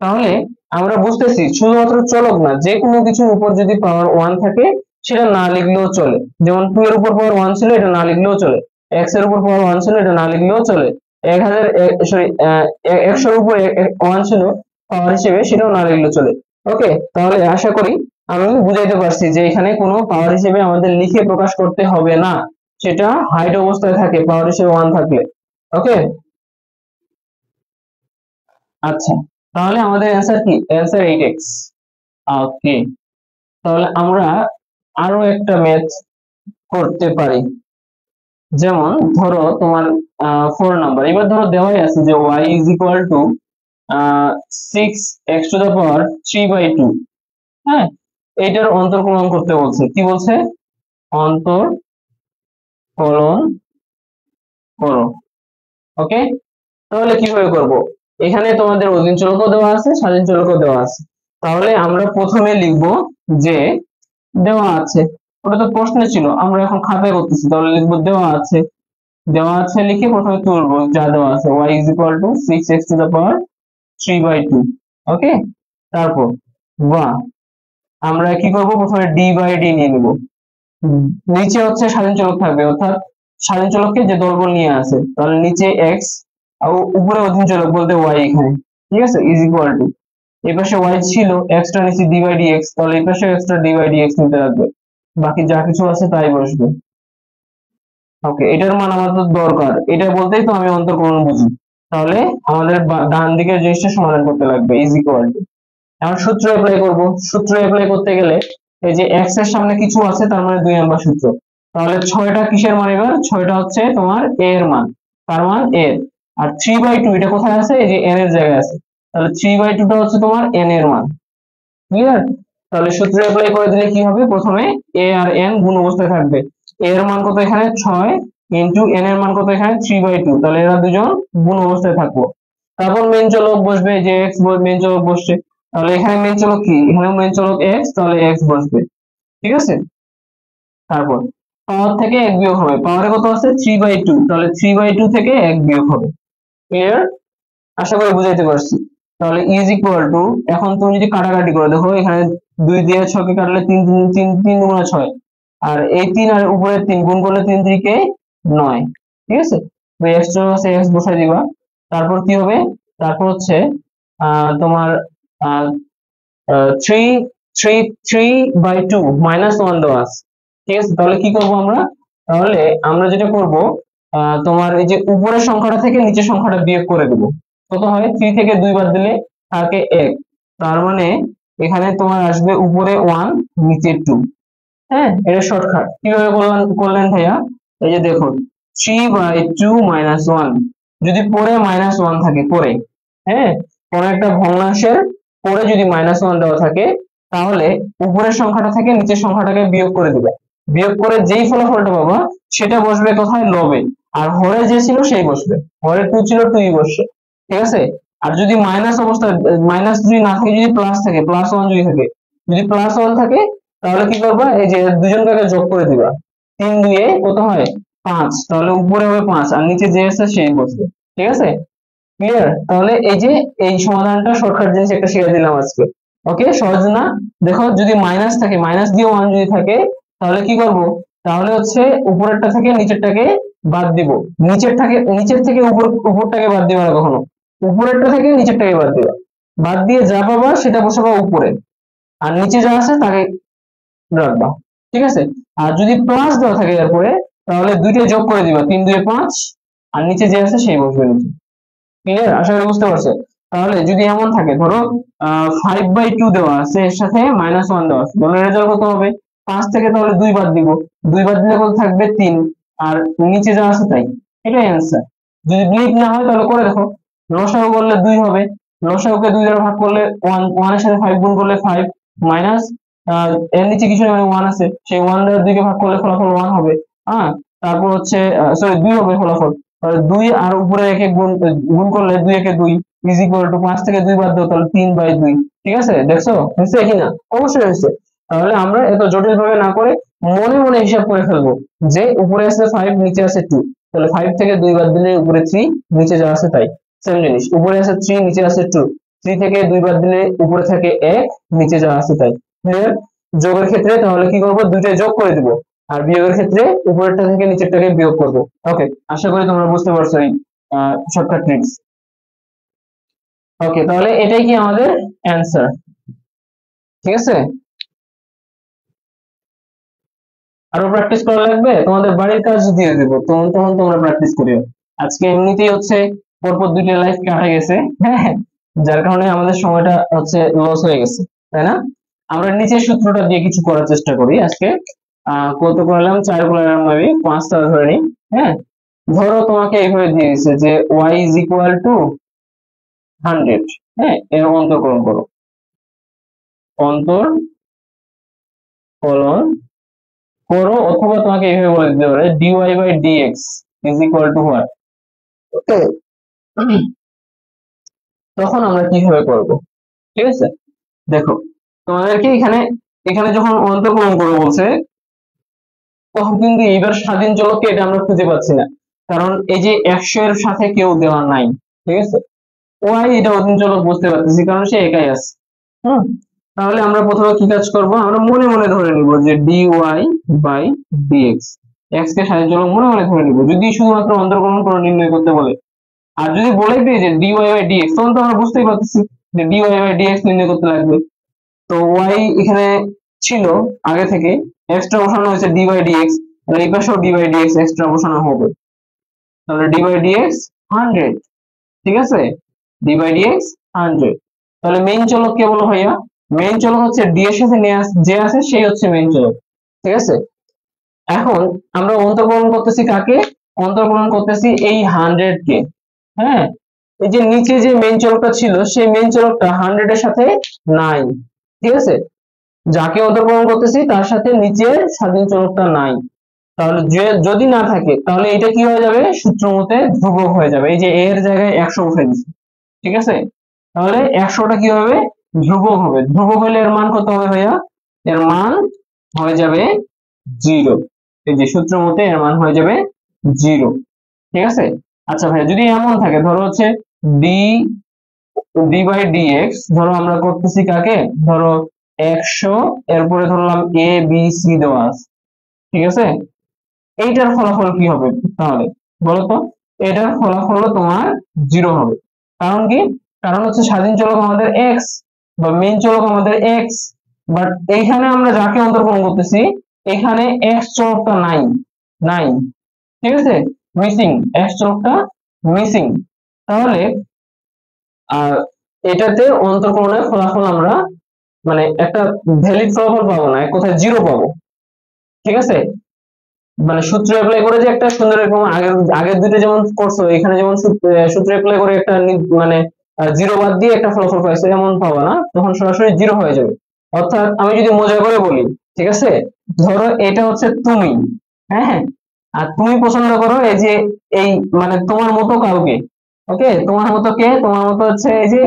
[SPEAKER 1] তাহলে আমরা বুঝতেছি শুধুমাত্র চলক না, যে কোনো কিছুর উপর যদি পাওয়ার 1 থাকে সেটা না লিখলেও চলে, যেমন 2 এর উপর পাওয়ার 1 ছিল এটা না লিখলেও চলে, x এর উপর পাওয়ার 1 ছিল এটা না লিখলেও চলে, 1000 সরি 100 এর উপর 1 ছিল পাওয়ার হিসেবে, সেটাও না লিখলেও চলে। ওকে, তাহলে আশা করি আমি বুঝাইতে পারছি যে এখানে কোনো পাওয়ার হিসেবে আমাদের লিখে প্রকাশ করতে হবে না, সেটা হাইট অবস্থায় থাকে পাওয়ার হিসেবে 1 থাকলে। ওকে, আচ্ছা, তাহলে আমাদের অ্যান্সার কি, অ্যান্সার 8x। ওকে, তাহলে আমরা আরো একটা ম্যাথ করতে পারি, যেমন ধরো তোমার 4 নাম্বার, এবার ধরো দেওয়াই আছে যে y is equal to 6x to the power 3/2। হ্যাঁ, এটার অন্তর্কলন করতে বলছে, কি বলছে, অন্তর্কলন করো। ওকে, তাহলে কিভাবে করব, এখানে তোমাদের অধীন চলকও দেওয়া আছে, স্বাধীন চলকও দেওয়া আছে, তাহলে আমরা প্রথমে লিখব যে দেওয়া আছে, ওটা তো প্রশ্নে ছিল, আমরা এখন খাতায় করতেছি, তাহলে লিখবো দেওয়া আছে, দেওয়া আছে লিখে প্রথমে তুলবো যা দেওয়া আছে, y is equal to 6x to the power 3/2। Okay, তারপর বা আমরা কি করব, প্রথমে d/d নিয়ে নিব, নিচে হচ্ছে স্বাধীন চলক থাকবে, অর্থাৎ স্বাধীন চলককে যে দলবল নিয়ে আসে, তাহলে নিচে x আর উপরে অধীন চলক বলতে y, এখানে ঠিক আছে, ইজ ইকুয়াল টু এই পাশে y ছিল x টা নিচে d/dx, তাহলে এই পাশে x টা d/dx নিতে রাখবে, বাকি যা কিছু আছে তাই বসবে। ওকে, এটার মান আমাদের দরকার, এটা বলতেই তো আমি অন্তর্কলন বুঝি, তাহলে আমাদের ডান দিকের জিনিসটা সমাধান করতে লাগবে, ইজ ইকুয়াল টু, এখন সূত্র অ্যাপ্লাই করব, সূত্র অ্যাপ্লাই করতে গেলে এই যে x এর সামনে কিছু আছে তার মানে 2 নাম্বার সূত্র, তাহলে 6টা কিসের মান, এবার 6টা হচ্ছে তোমার a এর মান, তার মান a, আর 3/2 এটা কোথায় আছে, এই যে n এর জায়গায় আছে, তাহলে 3/2 টা হচ্ছে তোমার n এর মান। ক্লিয়ার, তাহলে সূত্র অ্যাপ্লাই করে দিলে কি হবে, প্রথমে a আর n গুণ অবস্থায় থাকবে, a এর মান কত এখানে 6 ইনটু n এর মান কত এখানে 3/2, তাহলে এরা দুজন গুণ অবস্থায় থাকবো, তারপর মেন চলক বসবে, যে x মেন চলক বসছে, তাহলে এখানে মেন চলক কি, এখানে মেন চলক x, তাহলে x বসবে, ঠিক আছে। তারপর পাওয়ার থেকে 1 বিয়োগ হবে, পাওয়ারে কত আছে 3/2, তাহলে 3/2 থেকে 1 বিয়োগ হবে। ক্লিয়ার, আশা করি বুঝাইতে পারছি। তাহলে ইজ ইকুয়াল টু, এখন তুমি যদি কাটাকাটি করে দেখো, এখানে 2 দিয়ে 6 কে কাটলে 3 3 3 গুণা 6, আর এই 3 আর উপরে 3 গুণ করলে 3 3 কে 9, ঠিক আছে, তো x টা আছে x বসাই দিবা, তারপর কি হবে, তারপর হচ্ছে তোমার 3/2 -1 দেওয়া আছে, ঠিক আছে, তাহলে কি করব আমরা, তাহলে আমরা যেটা করব, তোমার এই যে উপরের সংখ্যাটা থেকে নিচের সংখ্যাটা বিয়োগ করে দেব, কত হয়, 3 থেকে 2 বাদ দিলে থাকে 1, তার মানে এখানে তোমার আসবে উপরে 1 নিচে 2। হ্যাঁ, এটা শর্টকাট, কিভাবে করলেন ভাইয়া, এই যে দেখুন 3/2 -1, যদি পরে -1 থাকে পরে, হ্যাঁ, কোন একটা ভগ্নাংশের পরে যদি -1 দেওয়া থাকে, তাহলে উপরের সংখ্যাটা থেকে নিচের সংখ্যাটাকে বিয়োগ করে দিবে, বিয়োগ করে যেই ফলাফলটা পাবা সেটা বসবে কোথায়, লবে, আর হরে যে ছিল সেই বসবে, হরে 2 ছিল 2ই বসবে, ঠিক আছে। আর যদি মাইনাস অবস্থা, মাইনাস যদি না থাকে, যদি প্লাস থাকে, +1 যদি থাকে, যদি +1 থাকে তাহলে কি করবা, এই যে দুজনকে যোগ করে দিবা, 3 2 কত হয় 5, তাহলে উপরে হবে 5 আর নিচে যে আছে সেই বসবে, ঠিক আছে। ক্লিয়ার, তাহলে এই যে এই সমাধানটা শর্টকাট জিনিস একটা শিখে দিলাম আজকে। ওকে, সহজ না, দেখো যদি মাইনাস থাকে, মাইনাস দিয়ে 1 যদি থাকে, তাহলে কি করব, তাহলে হচ্ছে উপরেরটা থেকে নিচেরটাকে বাদ দিব, নিচের থেকে উপরটাকে বাদ দিবা না কখনো, উপরেরটা থেকে নিচেরটাকে বাদ দিবা, বাদ দিয়ে যা পাবা সেটা বসাবা উপরে, আর নিচে যা আছে তাকে রাখবা, ঠিক আছে। আর যদি প্লাস দেওয়া থাকে এরপরে, তাহলে দুইটা যোগ করে দিবা, 3 2 5, আর নিচে যে আছে সেই বসবে নিচে। ক্লিয়ার, আশা করি বুঝতে পারছো। তাহলে যদি এমন থাকে, ধরো 5/2 দেওয়া আছে, এর সাথে -1 দেওয়া আছে, তাহলে রেজাল্ট কত হবে? 5 থেকে তাহলে 2 বাদ দিব, 2 বাদ দিলে কত থাকবে? 3। আর নিচে যা আছে তাই, এটাই অ্যান্সার। যদি বিয়োগ না হয় তাহলে করে দেখো, লসাগু করলে 2 হবে, লসাগুকে 2 দ্বারা ভাগ করলে 1, 1 এর সাথে 5 গুণ করলে 5, মাইনাস এর নিচে কিছু নেই, 1 আছে, সেই 1 দ্বারা 2 কে ভাগ করলে ফলাফল 1 হবে। হ্যাঁ, তারপর হচ্ছে সরি 2 হবে ফলাফল। 2 আর উপরে একে গুণ গুণ করলে 2 একে 2 ইজ ইকুয়াল টু 5 থেকে 2 বাদ দাও, তাহলে 3/2। ঠিক আছে, দেখছো হয়েছে কিনা? অবশ্যই হয়েছে। তাহলে আমরা এত জটিল ভাবে না করে মনে মনে হিসাব করে ফেলবো যে উপরে আছে 5, নিচে আছে 2, তাহলে 5 থেকে 2 বাদ দিলে উপরে 3, নিচে যা আছে তাই। সেম জিনিস, উপরে আছে 3, নিচে আছে 2, 3 থেকে 2 বাদ দিলে উপরে থাকে 1, নিচে যা আছে তাই। ক্লিয়ার? যোগের ক্ষেত্রে তাহলে কি করব? দুইটাই যোগ করে দিব, আর বিয়োগের ক্ষেত্রে উপরেরটা থেকে নিচেরটাকে বিয়োগ করব। ওকে, আশা করি তোমরা বুঝতে পারছো এই শর্টকাট ট্রিক্স। ওকে, তাহলে এটাই কি আমাদের অ্যান্সার। ঠিক আছে, আরো প্র্যাকটিস করা লাগবে, তোমাদের বাড়ির কাজ দিয়ে দেবো, তখন তখন তোমরা প্র্যাকটিস করিও। আজকে এমনিতেই হচ্ছে পরপর 2টা লাইফ কাটা গেছে, হ্যাঁ, যার কারণে আমাদের সময়টা হচ্ছে লস হয়ে গেছে, তাই না? আমরা নিচের সূত্রটা দিয়ে কিছু করার চেষ্টা করি আজকে। কত করলাম? 4 করলাম, আমি 5টা ধরে নিই। হ্যাঁ, ধরো তোমাকে এইভাবে দিয়ে দিচ্ছে যে y ইজ ইকুয়াল টু 100। হ্যাঁ, এর অন্তর্কলন করো, অন্তর্কলন করো, অথবা তোমাকে এইভাবে বলে দিতে পারে dy/dx is equal to what. Okay, তখন আমরা কিভাবে করব? ঠিক আছে, দেখো তোমাদেরকে এখানে এখানে যখন অন্তর্কলন করবো বলছে, তখন কিন্তু এইবার স্বাধীন চলককে এটা আমরা খুঁজে পাচ্ছি না, কারণ এই যে 100 এর সাথে কেউ দেওয়া নাই। ঠিক আছে, ওয়াই এটা অধীন চলক বুঝতে পারতেছি, কারণ সে একাই আছে। হুম, তাহলে আমরা প্রথমে কি কাজ করব? আমরা মনে মনে ধরে নিব যে dy/dx, x কে স্বাধীন চলক মনে মনে ধরে নিব, যদি শুধুমাত্র অন্তর্কলন করে নির্ণয় করতে বলে। আর যদি বলে দিই যে dy/dx, তখন তো আমরা বুঝতেই পারতেছি যে dy/dx নির্ণয় করতে লাগবে। তো y এখানে ছিল আগে থেকে, এক্সট্রা বসানো হয়েছে dy/dx, আর এই পাশেও dy/dx এক্সট্রা বসানো হবে, তাহলে dy/dx 100। ঠিক আছে, dy/dx 100। তাহলে মেইন চলক কে বলো ভাইয়া? মেইন চলক হচ্ছে d এর সাথে যে আছে সেই হচ্ছে মেইন চলক। ঠিক আছে, এখন আমরা অন্তর্কলন করতেছি কাকে? অন্তর্কলন করতেছি এই 100 কে। হ্যাঁ, এই যে নিচে যে মেইন চলকটা ছিল, সেই মেইন চলকটা 100 এর সাথে নাই। ঠিক আছে, যাকে অন্তর্কলন করতেছি তার সাথে নিচের স্বাধীন চলকটা নাই। তাহলে যদি না থাকে, তাহলে এটা কি হয়ে যাবে? সূত্র মতে ধ্রুবক হয়ে যাবে। এই যে এর জায়গায় 100 বসাই দিচ্ছি। ঠিক আছে, তাহলে 100টা কি হবে? ধ্রুবক হবে। ধ্রুবক হলে এর মান কত হবে ভাইয়া? এর মান হয়ে যাবে 0। এই যে সূত্র মতে এর মান হয়ে যাবে 0। ঠিক আছে, আচ্ছা ভাইয়া, যদি এমন থাকে, ধরো হচ্ছে d d/dx, ধরো আমরা করতেছি কাকে? ধরো 100, এরপরে ধরলাম a b c দেওয়া আছে। ঠিক আছে, এইটার ফলাফল কি হবে তাহলে বলতো? এটার ফলাফল তোমার 0 হবে। কারণ কি? কারণ হচ্ছে স্বাধীন চলক আমাদের x, বা মেইন চলক আমাদের x, বাট এইখানে আমরা যাকে অন্তর্কলন করতেছি, এখানে x চলকটা নাই। নাই, ঠিক আছে, মিসিং, x চলকটা মিসিং। তাহলে আর এটাতে অন্তর্কলনের ফলাফল আমরা মানে একটা ভ্যালিড ফলাফল পাবো না, এক কথায় 0 পাবো। ঠিক আছে, মানে সূত্র অ্যাপ্লাই করে যে একটা সুন্দর এরকম আগের আগের দুটো যেমন করছো, এখানে যেমন সূত্র অ্যাপ্লাই করে একটা মানে 0 বাদ দিয়ে একটা ফলাফল পাইছো, এমন পাবো না, তখন সরাসরি 0 হয়ে যাবে। অর্থাৎ আমি যদি মজা করে বলি, ঠিক আছে, ধরো এটা হচ্ছে তুমি, হ্যাঁ হ্যাঁ, আর তুমি পছন্দ করো এই যে এই মানে তোমার মতো কাউকে। ওকে, তোমার মতো কে? তোমার মতো হচ্ছে এই যে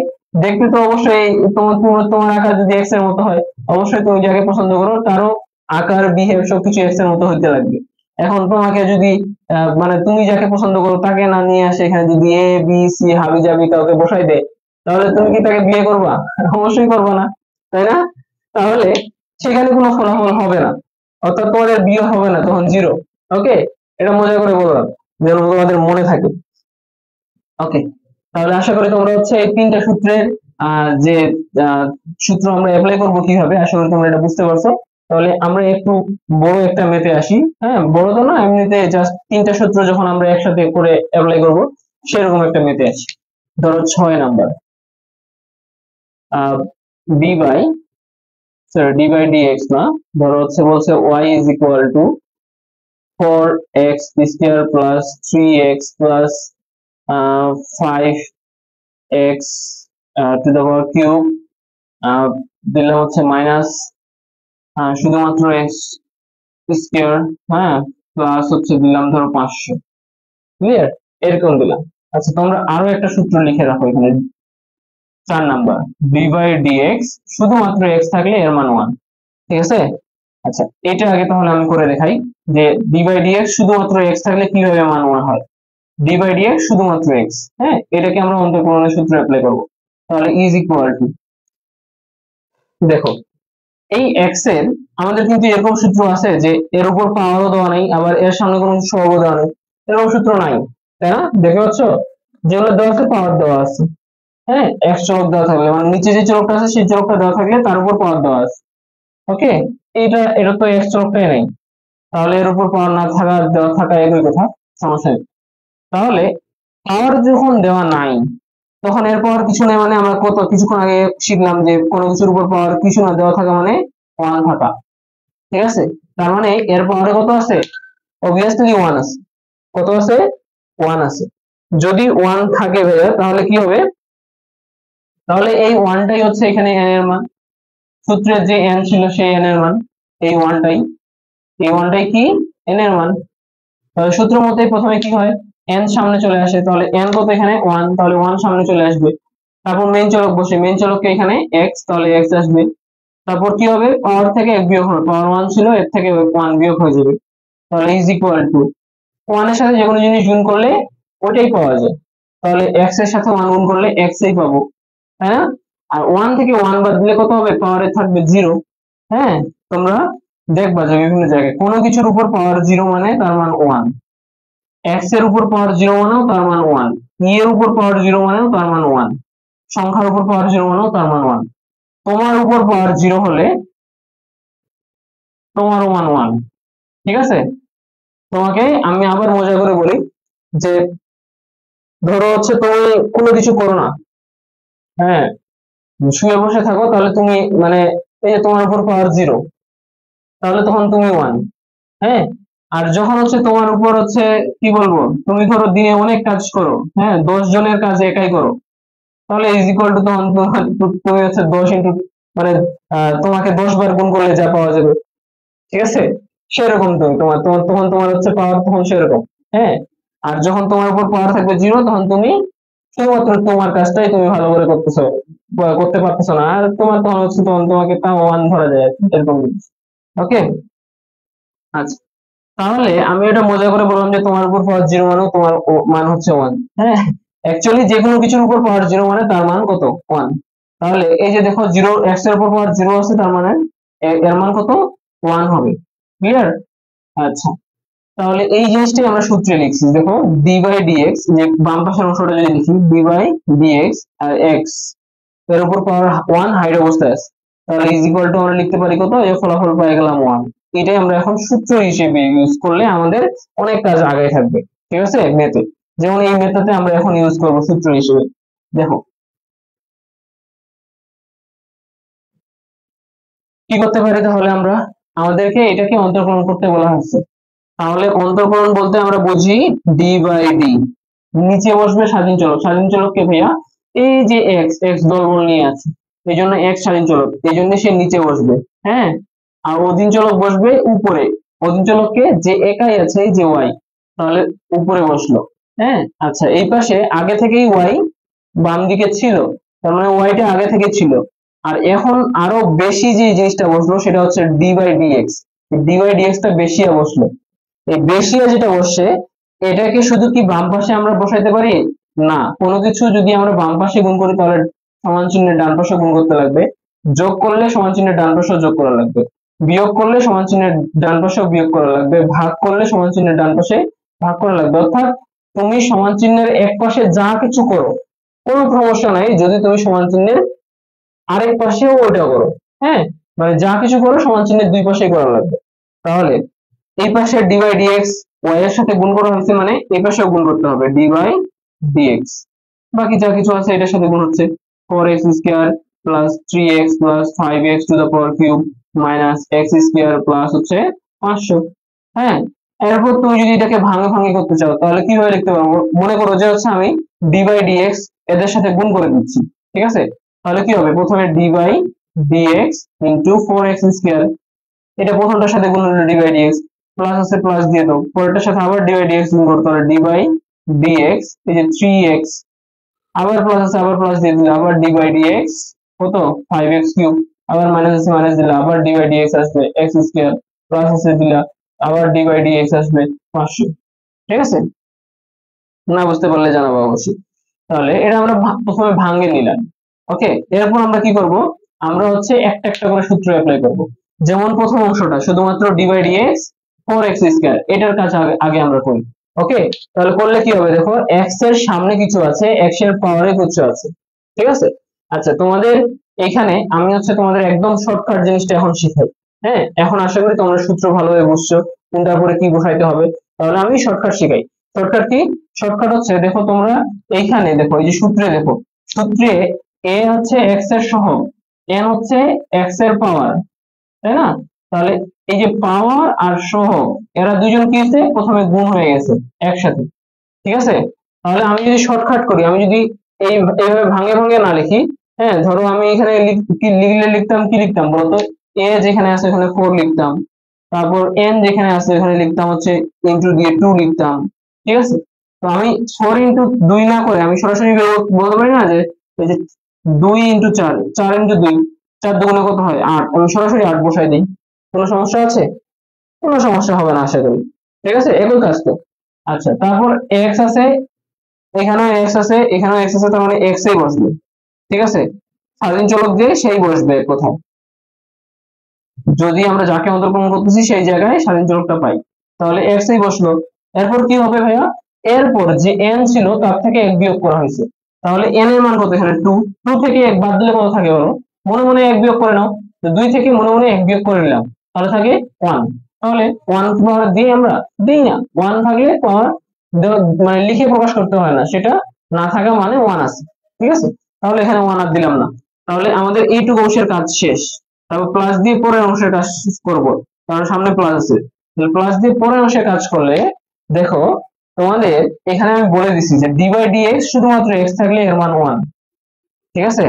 [SPEAKER 1] দেখতে তো অবশ্যই তোমার তোমার তোমার আকার যদি এক্স এর মতো হয়, অবশ্যই তুমি যাকে পছন্দ করো তারও আকার বিহেভ সবকিছু এক্স এর মতো হইতে লাগবে। এখন তোমাকে যদি মানে তুমি যাকে পছন্দ করো তাকে না নিয়ে আসে, এখানে যদি এ বি সি হাবি জাবি কাউকে বসাই দেয়, তাহলে তুমি কি তাকে বিয়ে করবা? অবশ্যই করবা না, তাই না? তাহলে সেখানে কোনো ফলাফল হবে না, অর্থাৎ তোমাদের বিয়ে হবে না, তখন 0। ওকে, এটা মজা করে বললাম যেন তোমাদের মনে থাকে। ওকে, তাহলে আশা করি তোমরা হচ্ছে এই 3টা সূত্রের যে আহ, সূত্র আমরা অ্যাপ্লাই করবো কিভাবে, আশা করি তোমরা এটা বুঝতে পারছো। তাহলে আমরা একটু বড় একটা মেথে আসি। হ্যাঁ, বড় তো না, এমনিতে জাস্ট 3টা সূত্র যখন আমরা একসাথে করে অ্যাপ্লাই করব, সেরকম একটা মেথে আসি। ধরো 6 নাম্বার। ডি বাই dx না, ধরো হচ্ছে বলছে y is equal two 4x square plus 3x plus 5x to the power cube, দিলাম হচ্ছে মাইনাস শুধুমাত্র x স্কয়ার, হ্যাঁ, প্লাস হচ্ছে দিলাম ধরো 500। ক্লিয়ার? এরকম দিলাম। আচ্ছা, তোমরা আরো একটা সূত্র লিখে রাখো এখানে, 4 নাম্বার, ডি বাই ডিএক্স শুধুমাত্র x থাকলে এর মান 1। ঠিক আছে? আচ্ছা, এটা আগে তাহলে আমি করে দেখাই যে ডি বাই ডিএক্স শুধুমাত্র x থাকলে কিভাবে মান 1 হয়। ডি বাই ডিএক্স শুধুমাত্র x, হ্যাঁ, এটাকে আমরা অন্তঃকলনের সূত্রে অ্যাপ্লাই করব। তাহলে ইজ ইকুয়াল টু, দেখো এই x এর আমাদের কিন্তু এরকম সূত্র আছে যে এর উপর পাওয়ারও দেওয়া নাই, আবার এর সামনে কোনো সহগও দেওয়া নেই, এরকম সূত্র নাই, তাই না? দেখতে পাচ্ছ যেগুলো দেওয়া আছে পাওয়ার দেওয়া আছে, হ্যাঁ, x চলক দেওয়া থাকলে মানে নিচে যে চলকটা আছে সেই চলকটা দেওয়া থাকলে তার উপর পাওয়ার দেওয়া আছে। ওকে, এটা তো x চলকটাই নেই, তাহলে এর উপর পাওয়ার না থাকা দেওয়া থাকা একই কথা, সমস্যা নেই। তাহলে পাওয়ার যখন দেওয়া নাই তখন এর পাওয়ার কিছু নেই, মানে আমরা কত কিছুক্ষণ আগে শিখলাম যে কোনো কিছুর উপর পাওয়ার কিছু না দেওয়া থাকা মানে 1 থাকা। ঠিক আছে? তার মানে এর পাওয়ারে কত আছে? অবভিয়াসলি 1 আছে। কত আছে? 1 আছে। যদি 1 থাকে ভাইয়া তাহলে কি হবে? তাহলে এই 1টাই হচ্ছে এখানে n এর মান, সূত্রের যে n ছিল সেই n এর মান, এই 1টাই কি n এর মান। তাহলে সূত্র মতে প্রথমে কি হয়, n সামনে চলে আসে, তাহলে n কত এখানে 1, তাহলে 1 সামনে চলে আসবে। তারপর মেইন চলক বসে, মেইন চলককে এখানে x, তাহলে x আসবে। তারপর কি হবে, পাওয়ার থেকে 1 বিয়োগ হবে, পাওয়ার 1 ছিল এর থেকে 1 বিয়োগ হয়ে যাবে, তাহলে ইজ ইকুয়াল টু 1 এর সাথে যে কোনো জিনিস গুণ করলে ওইটাই পাওয়া যায়, তাহলে x এর সাথে 1 গুণ করলে x এই পাবো, তাই না? আর 1 থেকে 1 বাদ দিলে কত হবে, পাওয়ারে থাকবে 0। হ্যাঁ, তোমরা দেখবা যে বিভিন্ন জায়গায় কোনো কিছুর উপর পাওয়ার 0 মানে তার মান 1, x এর উপর পাওয়ার 0 মানেও তার মান 1, e এর উপর পাওয়ার 0 মানেও তার মান 1, সংখ্যার উপর পাওয়ার 0 মানেও তার মান 1। তোমার উপর পাওয়ার 0 হলে তোমারও মান 1। ঠিক আছে? তোমাকে আমি আবার মজা করে বলি যে ধরো হচ্ছে তুমি কোনো কিছু করো না, হ্যাঁ, শুয়ে বসে থাকো, তাহলে তুমি মানে এই যে তোমার উপর পাওয়ার 0, তাহলে তখন তুমি 1। হ্যাঁ, আর যখন হচ্ছে তোমার উপর হচ্ছে কি বলবো, তুমি ধরো দিনে অনেক কাজ করো, হ্যাঁ, 10 জনের কাজ একাই করো, তাহলে ইজ ইকুয়াল টু তখন তুমি হচ্ছে 10 ইন্টু মানে তোমাকে 10 বার গুণ করলে যা পাওয়া যাবে। ঠিক আছে? সেরকম তুমি তখন তোমার হচ্ছে পাওয়ার তখন সেরকম। হ্যাঁ, আর যখন তোমার উপর পাওয়ার থাকবে 0 তখন তুমি শুধুমাত্র তোমার কাজটাই তুমি ভালো করে করতেছো বা করতে পারতেছো না, আর তখন হচ্ছে তখন তোমাকে তাও 1 ধরা যায়, এরকম। ওকে, আচ্ছা, তাহলে আমি এটা মজা করে বললাম যে তোমার উপর পাওয়ার 0 মানে তোমার মান হচ্ছে 1। হ্যাঁ, অ্যাকচুয়ালি যে কোনো কিছুর উপর পাওয়ার 0 মানে তার মান কত, 1। তাহলে এই যে দেখো 0, x এর উপর পাওয়ার 0 আছে, তার মানে এর মান কত, 1 হবে। ক্লিয়ার? আচ্ছা, তাহলে এই জিনিসটাই আমরা সূত্রে লিখছি, দেখো ডি বাই ডিএক্স, যে বাম পাশের অংশটা যদি লিখি ডি বাই ডিএক্স আর এক্স এর উপর পাওয়ার 1 হাইড অবস্থায় আছে, তাহলে ইজ ইকুয়াল টু আমরা লিখতে পারি কত, এই ফলাফল পেয়ে গেলাম 1। এটাই আমরা এখন সূত্র হিসেবে ইউজ করলে আমাদের অনেক কাজ আগে থাকবে। ঠিক আছে? মেথে, যেমন এই মেথডে আমরা এখন ইউজ করব সূত্র হিসেবে। দেখো কি করতে পারি, তাহলে আমরা আমাদেরকে এটাকে অন্তর্কলন করতে বলা হচ্ছে, তাহলে অন্তর্কলন বলতে আমরা বুঝি ডি বাই ডি, নিচে বসবে স্বাধীন চলক, স্বাধীন চলক কে ভাইয়া, এই যে এক্স, এক্স দলবল নিয়ে আছে, এই জন্য এক্স স্বাধীন চলক, এই জন্য সে নিচে বসবে। হ্যাঁ, আর অধীন চলক বসবে উপরে, অধীন চলককে যে একাই আছে এই যে ওয়াই, তাহলে উপরে বসলো। হ্যাঁ, আচ্ছা, এই পাশে আগে থেকেই ওয়াই বাম দিকে ছিল, তার মানে ওয়াইটা আগে থেকে ছিল, আর এখন আরো বেশি যে জিনিসটা বসলো সেটা হচ্ছে d by dx, d by dx টা বেশিয়া বসলো। এই বেশিয়া যেটা বসছে এটাকে শুধু কি বাম পাশে আমরা বসাইতে পারি না, কোনো কিছু যদি আমরা বাম পাশে গুণ করি তাহলে সমান চিহ্নের ডান পাশে গুণ করতে লাগবে, যোগ করলে সমান চিহ্নের ডান পাশে যোগ করা লাগবে, বিয়োগ করলে সমান চিহ্নের ডান পাশে বিয়োগ করা লাগবে, ভাগ করলে সমান চিহ্নের ডান পাশে ভাগ করা লাগবে। অর্থাৎ তুমি সমান চিহ্নের এক পাশে যা কিছু করো কোনো সমস্যা নাই, যদি তুমি সমান চিহ্নের আরেক পাশেও ওটা করো। হ্যাঁ, মানে যা কিছু করো সমান চিহ্নের দুই পাশেই করা লাগবে। তাহলে এই পাশে ডি বাই ডিএক্স ওয়াই এর সাথে গুণ করা হয়েছে, মানে এই পাশেও গুণ করতে হবে ডি বাই ডিএক্স, বাকি যা কিছু আছে এটার সাথে গুণ হচ্ছে 4x square plus 3x plus 5x to the power cube minus x square plus হচ্ছে 500। হ্যাঁ, এরপর তুমি যদি এটাকে ভাঙা ভাঙি করতে চাও তাহলে কিভাবে লিখতে পারবো? মনে করো যে হচ্ছে আমি d বাই dx এদের সাথে গুণ করে দিচ্ছি, ঠিক আছে? তাহলে কি হবে? প্রথমে d by dx into 4x square, এটা প্রথমটার সাথে গুণ হলো d বাই dx, প্লাস আছে প্লাস দিয়ে দাও, পরেরটার সাথে আবার d বাই dx গুণ করতে হবে, d বাই dx এই যে 3x, আবার প্লাস আছে আবার প্লাস দিয়ে দিলে আবার d বাই dx কত 5x কিউব, আবার মাইনাস আছে মাইনাস দিলে আবার d বাই dx আসবে x স্কয়ার, প্লাস আছে দিলা আবার d বাই dx আসবে 500। ঠিক আছে? না বুঝতে পারলে জানাবো অবশ্যই। তাহলে এটা আমরা প্রথমে ভাঙে নিলাম। ওকে, এরপর আমরা কি করব? আমরা হচ্ছে একটা একটা করে সূত্র অ্যাপ্লাই করব। যেমন প্রথম অংশটা শুধুমাত্র d by dx 4x square, এটার কাজ আগে আমরা করি। ওকে, তাহলে করলে কি হবে? দেখো x এর সামনে কিছু আছে, x এর পাওয়ারে কিছু আছে, ঠিক আছে? আচ্ছা, তোমাদের এখানে আমি হচ্ছে তোমাদের একদম শর্টকাট জিনিসটা এখন শিখাই। হ্যাঁ, এখন আশা করি তোমরা সূত্র ভালোভাবে বুঝছো, কোনটার পরে কি বসাইতে হবে। তাহলে আমি শর্টকাট শিখাই। Shortcut key? শর্টকাট হচ্ছে, দেখো তোমরা এইখানে দেখো, এই যে সূত্রে দেখো, সূত্রে a হচ্ছে x এর সহগ, n হচ্ছে x এর পাওয়ার, তাই না? তাহলে এই যে পাওয়ার আর সহগ এরা দুজন কি হয়েছে? প্রথমে গুণ হয়ে গেছে একসাথে, ঠিক আছে? তাহলে আমি যদি শর্টকাট করি, আমি যদি এইভাবে ভাঙে ভাঙে না লিখি, হ্যাঁ, ধরো আমি এখানে লিখতাম কি লিখতাম বলতো? a যেখানে আছে ওখানে 4 লিখতাম, তারপর n যেখানে আছে ওখানে লিখতাম হচ্ছে ইনটু দিয়ে 2 লিখতাম, ঠিক আছে? তো আমি 4 ইনটু 2 না করে আমি সরাসরি বলতে পারি না যে এই যে 2 ইনটু 4, 4 ইনটু 2, 4 দুগুণে কত হয়? 8, আমি সরাসরি 8 বসাই দিই। কোনো সমস্যা আছে? কোনো সমস্যা হবে না আশা করি, ঠিক আছে? একই কাজ তো। আচ্ছা, তারপর x আছে, এখানেও x আছে, এখানেও x আছে, তার মানে x এই বসবে, ঠিক আছে? স্বাধীন চলক দিয়ে সেই বসবে কোথাও, যদি আমরা যাকে অন্তর্কলন করতেছি সেই জায়গায় স্বাধীন চলকটা পাই, তাহলে x এই বসলো। এরপর কি হবে ভাইয়া? এরপর যে n ছিল তার থেকে 1 বিয়োগ করা হয়েছে, তাহলে n এর মান কত? এখানে 2, 2 থেকে 1 বাদ দিলে কত থাকে বলো? মনে মনে 1 বিয়োগ করে নাও, তো 2 থেকে মনে মনে 1 বিয়োগ করে নিলাম, তাহলে থাকে 1। তাহলে 1 পাওয়ার দিই আমরা? দিই না, 1 থাকলে পাওয়ার মানে লিখে প্রকাশ করতে হয় না, সেটা না থাকা মানে 1 আছে, ঠিক আছে? তাহলে এখানে 1 আর দিলাম না, তাহলে আমাদের এইটুকু অংশের কাজ শেষ। তারপর প্লাস দিয়ে পরের অংশের কাজ করব, কারণ সামনে প্লাস আছে। প্লাস দিয়ে পরের অংশের কাজ করলে দেখো তোমাদের এখানে আমি বলে দিছি যে d বাই dx শুধুমাত্র x থাকলে এর মান 1, ঠিক আছে?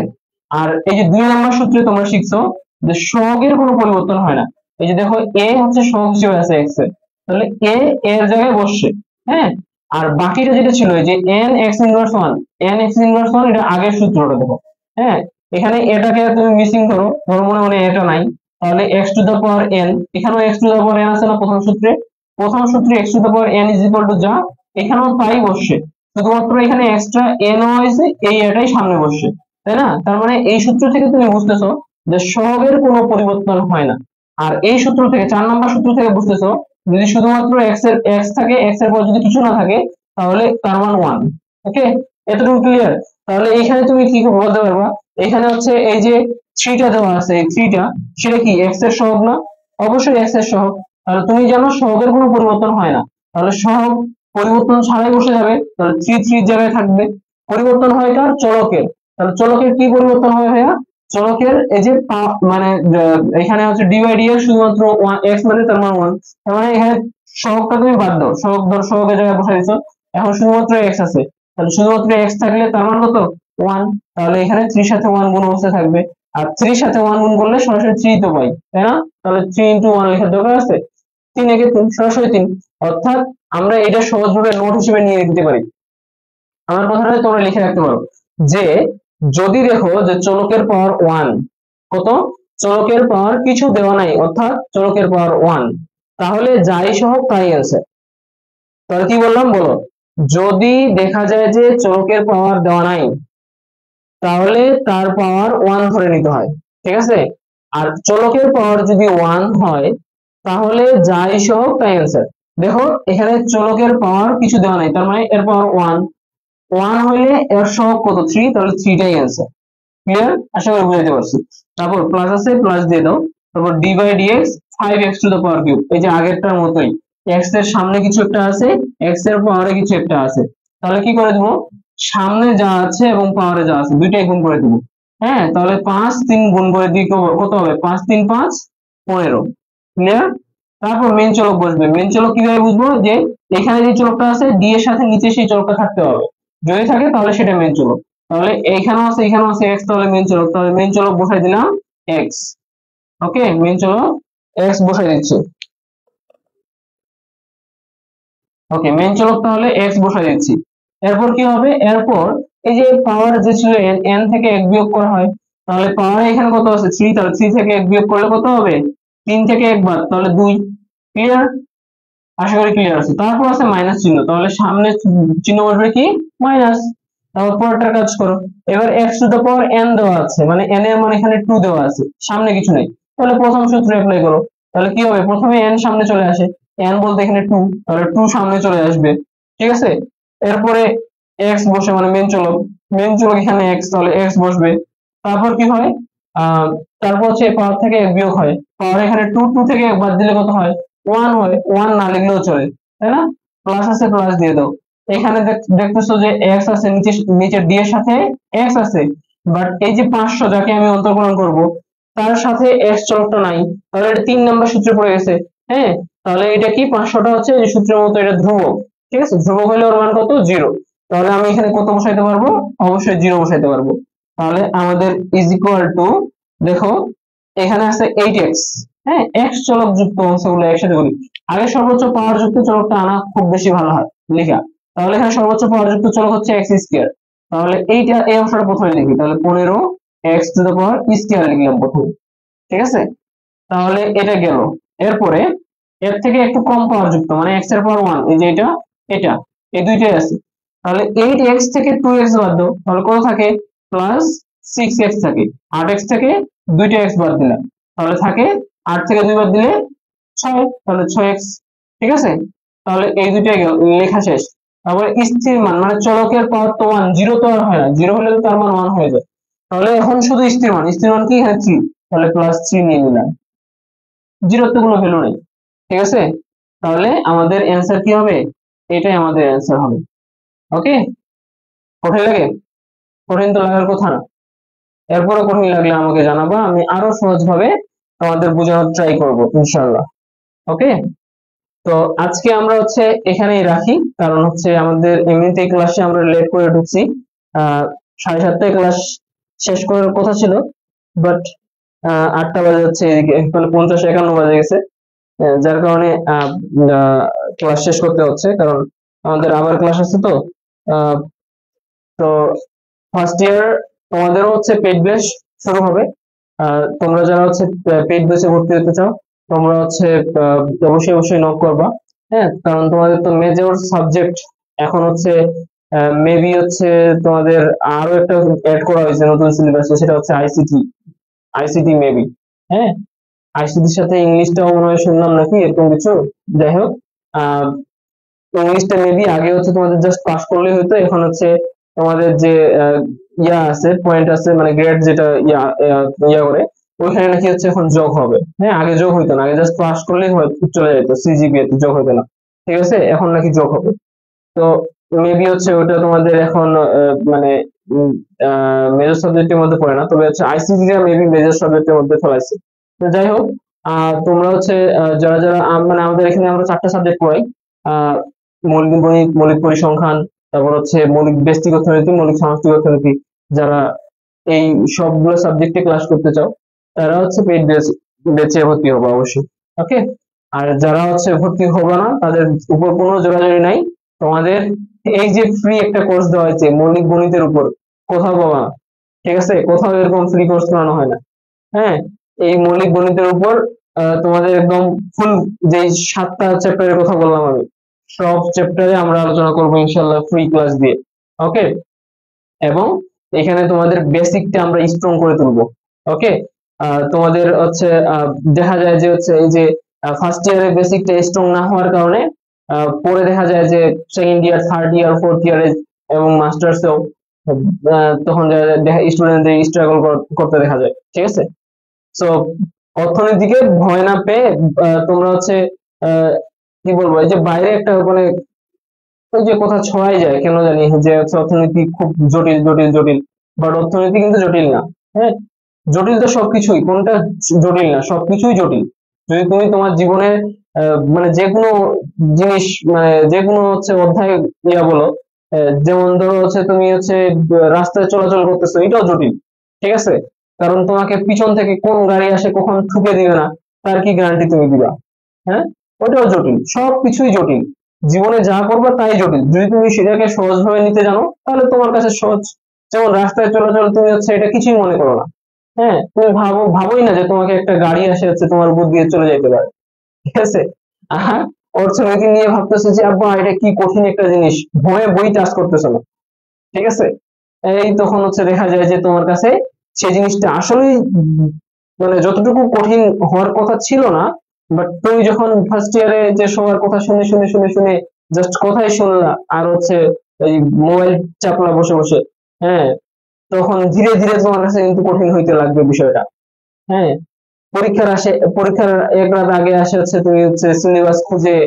[SPEAKER 1] আর এই যে 2 নম্বর সূত্রে তোমরা শিখছো যে সহগের কোনো পরিবর্তন হয় না। এই যে দেখো a হচ্ছে সহগ হিসেবে আছে x এর, তাহলে a এর জায়গায় বসছে, হ্যাঁ? আর বাকিটা যেটা ছিল যে n x inverse 1, n x inverse 1, এটা আগের সূত্রটা দেখো, হ্যাঁ? এখানে এটাকে তুমি মিসিং করো, ধরো মনে মনে এটা নাই, তাহলে x two the power n, এখানেও x two the power n আছে না প্রথম সূত্রে? প্রথম সূত্রে x two the power n is equal two যা, এখানেও তাই বসছে, শুধুমাত্র এখানে এক্সট্রা n হয়েছে, এই এটাই সামনে বসছে, তাই না? তার মানে এই সূত্র থেকে তুমি বুঝতেছো যে সহগের কোনো পরিবর্তন হয় না। আর এই সূত্র থেকে 4 নম্বর সূত্র থেকে বুঝতেছো যদি শুধুমাত্র x থাকে, x এর পর যদি কিছু না থাকে তাহলে তার মান 1। ওকে, এতটুকু ক্লিয়ার? তাহলে এইখানে তুমি কি বলতে পারবা? এখানে হচ্ছে এই যে 3টা দেওয়া আছে, এই 3টা সেটা কি x এর সহগ না? অবশ্যই x এর সহগ। তাহলে তুমি জানো সহগের কোনো পরিবর্তন হয় না, তাহলে সহগ পরিবর্তন ছাড়াই বসে যাবে, তাহলে 3 3 জায়গায় থাকবে। পরিবর্তন হয় কার? চলকের। তাহলে চলকের কি পরিবর্তন হয় ভাইয়া? চলকের এই যে মানে এখানে হচ্ছে d বাই dx শুধুমাত্র x মানে তার মান 1, তার মানে এখানে সহগটা তুমি বাদ দাও, সহগ ধর সহগের জায়গায় বসাই দিছো, এখন শুধুমাত্র x আছে, তাহলে শুধুমাত্র x থাকলে তার মান কত? 1। তাহলে এখানে 3 এর সাথে 1 গুণ অবস্থায় থাকবে, আর 3 এর সাথে 1 গুণ করলে সরাসরি 3 তো পাই, তাই না? তাহলে 3 ইনটু 1 লেখার দরকার আছে? 3 একে 3, সরাসরি 3। অর্থাৎ আমরা এটা সহজভাবে নোট হিসেবে নিয়ে দিতে পারি। আমার কথাটা তোমরা লিখে রাখতে পারো যে যদি দেখো যে চলকের পাওয়ার 1 কত, চলকের পাওয়ার কিছু দেওয়া নাই, অর্থাৎ চলকের পাওয়ার 1, তাহলে যাই সহগ তাই অ্যান্সার। তাহলে কি বললাম বলো? যদি দেখা যায় যে চলকের পাওয়ার দেওয়া নাই তাহলে তার পাওয়ার 1 ধরে নিতে হয়, ঠিক আছে? আর চলকের পাওয়ার যদি 1 হয় তাহলে যাই সহগ তাই অ্যান্সার। দেখো এখানে চলকের পাওয়ার কিছু দেওয়া নাই, তার মানে এর পাওয়ার 1, 1 হইলে এর সহগ কত? 3, তাহলে 3 টাই অ্যান্সার। ক্লিয়ার? আশা করি বুঝাতে পারছি। তারপর প্লাস আছে, প্লাস দিয়ে দাও, তারপর d by dx 5x to the power cube, এই যে আগেরটার মতোই x এর সামনে কিছু একটা আছে, x এর পাওয়ারে কিছু একটা আছে, তাহলে কি করে দেবো? সামনে যা আছে এবং পাওয়ারে যা আছে দুইটাই গুণ করে দেবো, হ্যাঁ, তাহলে 5 3 গুণ করে দিই কত হবে, 5 3 5 15। ক্লিয়ার? তারপর মেন চলক বসবে। মেন চলক কিভাবে বুঝবো, যে এখানে যে চলকটা আছে ডি এর সাথে নিচে সেই চলকটা থাকতে হবে, যদি থাকে তাহলে সেটা মেন চলক। তাহলে এইখানেও আছে এখানেও আছে এক্স, তাহলে মেন চলক, তাহলে মেন চলক বসাই দিলাম এক্স। ওকে, মেন চলক এক্স বসাই দিচ্ছি। ওকে, মেন চলক তাহলে এক্স বসাই দিচ্ছি। এরপর কি হবে, এরপর এই যে পাওয়ার যে ছিল এন, এন থেকে এক বিয়োগ করা হয়, তাহলে পাওয়ার এখানে কত আছে 3, তাহলে 3 থেকে এক বিয়োগ করলে কত হবে, 3 থেকে এক বাদ, তাহলে 2। ক্লিয়ার? আশা করি ক্লিয়ার আছে। তারপর আছে মাইনাস চিহ্ন, তাহলে সামনে চিহ্ন বসবে কি, মাইনাস। তারপর পরেরটার কাজ করো। এবার x to the power n দেওয়া আছে, মানে এন এর মান এখানে 2 দেওয়া আছে, সামনে কিছু নেই, তাহলে প্রথম সূত্র অ্যাপ্লাই করো। তাহলে কি হবে, প্রথমে এন সামনে চলে আসে, এন বলতে এখানে 2, তাহলে 2 সামনে চলে আসবে। ঠিক আছে? এরপরে এক্স বসে, মানে মেন চলক এখানে এক্স, তাহলে এক্স বসবে। তারপর কি হয়, আহ তারপর হচ্ছে পাওয়ার থেকে এক বিয়োগ হয়, পাওয়ার এখানে 2, 2 থেকে এক বাদ দিলে কত হয়, 1 হয়। 1 না লিখলেও চলে, তাই না? প্লাস আছে, প্লাস দিয়ে দাও। এখানে দেখতেছো যে এক্স আছে, নিচে নিচে ডি এর সাথে এক্স আছে, বাট এই যে 500 যাকে আমি অন্তর্কলন করব তার সাথে এক্স চলকটা নাই, তাহলে এটা 3 নম্বর সূত্রে পড়ে গেছে। হ্যাঁ, তাহলে এটা কি, 500টা হচ্ছে এই সূত্রের মতো এটা ধ্রুবক। ঠিক আছে, ধ্রুবক হলে ওর মান কত, 0। তাহলে আমি এখানে কত বসাইতে পারবো, অবশ্যই 0 বসাইতে পারবো। তাহলে আমাদের ইজ ইকুয়াল টু, দেখো এখানে আছে 8x। হ্যাঁ, এক্স চলক যুক্ত অংশগুলো একসাথে করি। আগে সর্বোচ্চ পাওয়ার যুক্ত চলকটা আনা খুব বেশি ভালো হয় লেখা। তাহলে এখানে সর্বোচ্চ পাওয়ার যুক্ত চলক হচ্ছে এক্স স্কয়ার। তাহলে এইটা এই অংশটা প্রথমে লিখি, তাহলে 15 x to the power square লিখলাম প্রথমে। ঠিক আছে, তাহলে এটা গেল। এরপরে এর থেকে একটু কম পাওয়ার যুক্ত, মানে এক্স এর পাওয়ার 1, এই যে এটা এই দুইটাই আছে। তাহলে 8x থেকে 2x বাদ দাও, তাহলে কত থাকে, প্লাস 6x থাকে। 8x থেকে দুইটা x বাদ দিলাম, তাহলে থাকে 8 থেকে 2 বাদ দিলে 6, তাহলে 6x। ঠিক আছে, তাহলে এই দুইটাই লেখা শেষ। তারপরে স্থির মান, মানে চলকের পাওয়ার তো 1, 0 তো আর হয় না, 0 হলে তো তার মান 1 হয়ে যায়। তাহলে এখন শুধু স্থির মান, স্থির মান কি, এখানে 3, তাহলে প্লাস 3 নিয়ে নিলাম। 0 তো কোনো ভ্যালু নেই। ঠিক আছে, তাহলে আমাদের অ্যান্সার কি হবে, এটাই আমাদের অ্যান্সার হবে। ওকে, কঠিন লাগে? কঠিন তো লাগার কথা না। এরপরে কঠিন লাগলে আমাকে জানাবা, আমি আরো সহজ ভাবে তোমাদের বোঝানোর ট্রাই করবো ইনশাল্লাহ। ওকে, তো আজকে আমরা হচ্ছে এখানেই রাখি, কারণ হচ্ছে আমাদের এমনিতে ক্লাসে আমরা লেট করে ঢুকছি। 7:30টায় ক্লাস শেষ করার কথা ছিল, বাট 8টা বাজে যাচ্ছে, এদিকে মানে 50 51 বাজে গেছে। যার কারণে ক্লাস শেষ করতে হচ্ছে, কারণ আমাদের আবার ক্লাস আছে। তো আহ, তো ফার্স্ট ইয়ার তোমাদেরও হচ্ছে পেইড ব্যাচ শুরু হবে। তোমরা যারা হচ্ছে পেইড ব্যাচে ভর্তি হতে চাও, তোমরা হচ্ছে অবশ্যই অবশ্যই নক করবা। হ্যাঁ, কারণ তোমাদের তো মেজর সাবজেক্ট এখন হচ্ছে, মেবি হচ্ছে তোমাদের আরো একটা অ্যাড করা হয়েছে নতুন সিলেবাসে, সেটা হচ্ছে আইসিটি। আইসিটি মেবি, হ্যাঁ, আইসিটির সাথে ইংলিশটাও মনে হয় শুনলাম নাকি এরকম কিছু। যাই হোক, আহ ইংলিশটা মেবি আগে হচ্ছে তোমাদের জাস্ট পাস করলেই হতো, এখন হচ্ছে তোমাদের যে ইয়া আছে, পয়েন্ট আছে, মানে গ্রেড যেটা ইয়া করে, ওইখানে নাকি হচ্ছে এখন যোগ হবে। হ্যাঁ, আগে যোগ হইতো না, আগে জাস্ট পাস করলেই চলে যেত, সিজিপিএ তে যোগ হইতো না। ঠিক আছে, এখন নাকি যোগ হবে। তো মেবি হচ্ছে ওটা তোমাদের এখন মানে মেজর সাবজেক্টের মধ্যে পড়ে না, তবে হচ্ছে আইসিটি টা মেবি মেজর সাবজেক্টের মধ্যে ফেলাইছে। তো যাই হোক, তোমরা হচ্ছে যারা যারা মানে আমাদের এখানে আমরা 4টা সাবজেক্ট পড়াই। আহ মৌলিক গণিত, মৌলিক পরিসংখ্যান, তারপর হচ্ছে মৌলিক ব্যষ্টিক অর্থনীতি, মৌলিক সামষ্টিক অর্থনীতি। যারা এই সবগুলো সাবজেক্টে ক্লাস করতে চাও, তারা হচ্ছে পেইড ব্যাচে ভর্তি হবে অবশ্যই। ওকে, আর যারা হচ্ছে ভর্তি হবে না, তাদের উপর কোনো জোরাজুরি নাই। তোমাদের এই যে ফ্রি একটা কোর্স দেওয়া হয়েছে মৌলিক গণিতের উপর, কোথাও পাবা না। ঠিক আছে, কোথাও এরকম ফ্রি কোর্স করানো হয় না। হ্যাঁ, এই মৌলিক গণিতের উপর তোমাদের একদম ফুল, যে 7টা চ্যাপ্টারের কথা বললাম আমি, সব চ্যাপ্টারে আমরা আলোচনা করবো ইনশাল্লাহ ফ্রি ক্লাস দিয়ে। ওকে, এবং এখানে তোমাদের বেসিকটা আমরা স্ট্রং করে তুলবো। ওকে, তোমাদের হচ্ছে দেখা যায় যে হচ্ছে এই যে ফার্স্ট ইয়ারে বেসিকটা স্ট্রং না হওয়ার কারণে পরে দেখা যায় যে second year, third year, fourth ইয়ারে এবং মাস্টার্সেও তখন স্টুডেন্টদের স্ট্রাগল করতে দেখা যায়। ঠিক আছে, সো অর্থনীতিকে ভয় না পেয়ে তোমরা হচ্ছে আহ, কি বলবো, এই যে বাইরে একটা মানে ওই যে কথা ছড়াই যায় কেন জানি, যে হচ্ছে অর্থনীতি খুব জটিল জটিল জটিল, বাট অর্থনীতি কিন্তু জটিল না। হ্যাঁ, জটিল তো সবকিছুই, কোনটা জটিল না, সবকিছুই জটিল। যদি তুমি তোমার জীবনের মানে যে কোনো জিনিস, মানে যে কোনো হচ্ছে অধ্যায় বলো, যেমন ধরো হচ্ছে তুমি হচ্ছে রাস্তায় চলাচল করতেছো, এটাও জটিল। ঠিক আছে, কারণ তোমাকে পিছন থেকে কোন গাড়ি আসে কখন ঠুকে দিবে না, তার কি গ্যারান্টি তুমি দিবা? হ্যাঁ, ওটাও জটিল, সবকিছুই জটিল। জীবনে যা করবে তাই জটিল। যদি তুমি সেটাকে সহজ ভাবে নিতে জানো, তাহলে তোমার কাছে সহজ। যেমন রাস্তায় চলাচল, তুমি হচ্ছে এটা কিছুই মনে করো না। হ্যাঁ, তুমি ভাবোই না যে তোমাকে একটা গাড়ি আসে হচ্ছে তোমার উপর দিয়ে চলে যেতে পারে। ঠিক আছে, আহা, অর্থনীতি নিয়ে ভাবতেছে যে আব্বা এটা কি কঠিন একটা জিনিস, ভয়ে বই টাচ করতেছে না। ঠিক আছে, এই তখন হচ্ছে দেখা যায় যে তোমার কাছে সেই জিনিসটা আসলেই মানে যতটুকু কঠিন হওয়ার কথা ছিল না, বাট তুমি যখন ফার্স্ট ইয়ারে যে সবার কথা শুনে শুনে শুনে শুনে জাস্ট কথাই শুনলা আর হচ্ছে এই মোবাইল চাপলা বসে বসে, হ্যাঁ, তখন ধীরে ধীরে তোমার কাছে কিন্তু কঠিন হইতে লাগবে বিষয়টা। হ্যাঁ, পরীক্ষার এক রাত আগে আসে হচ্ছে তুমি হচ্ছে সিলেবাস খুঁজে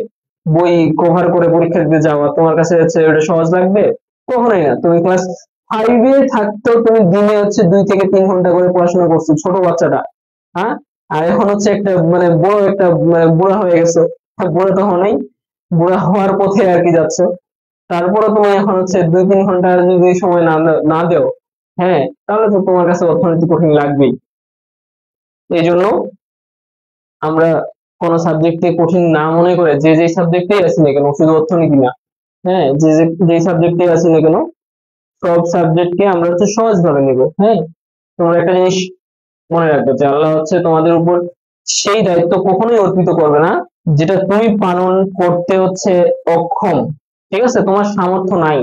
[SPEAKER 1] বই কভার করে পরীক্ষা দিতে যাওয়া, তোমার কাছে হচ্ছে ওটা সহজ লাগবে? কখনোই না। তুমি ক্লাস ফাইভে থাকতেও তুমি দিনে হচ্ছে 2 থেকে 3 ঘন্টা করে পড়াশোনা করছো, ছোট বাচ্চাটা। হ্যাঁ, আর এখন হচ্ছে একটা মানে বড় একটা মানে বুড়া হয়ে গেছো। হ্যাঁ, বুড়া তো হও নাই, বুড়া হওয়ার পথে আর কি যাচ্ছ। তারপরে তুমি এখন হচ্ছে 2-3 ঘন্টা যদি সময় না দেও, হ্যাঁ, তাহলে তো তোমার কাছে অর্থনীতি কঠিন লাগবেই। এই জন্য আমরা কোন সাবজেক্টকে কঠিন না মনে করে যে যে সাবজেক্টেই আছি না কেন, শুধু অর্থনীতি না, হ্যাঁ, যে সাবজেক্টে আছি না কেন, সব সাবজেক্টকে আমরা হচ্ছে সহজ ভাবে নিব। হ্যাঁ, তোমরা একটা জিনিস মনে রাখবে যে আল্লাহ হচ্ছে তোমাদের উপর সেই দায়িত্ব কখনোই অর্পিত করবে না যেটা তুমি পালন করতে হচ্ছে অক্ষম। ঠিক আছে, তোমার সামর্থ্য নাই,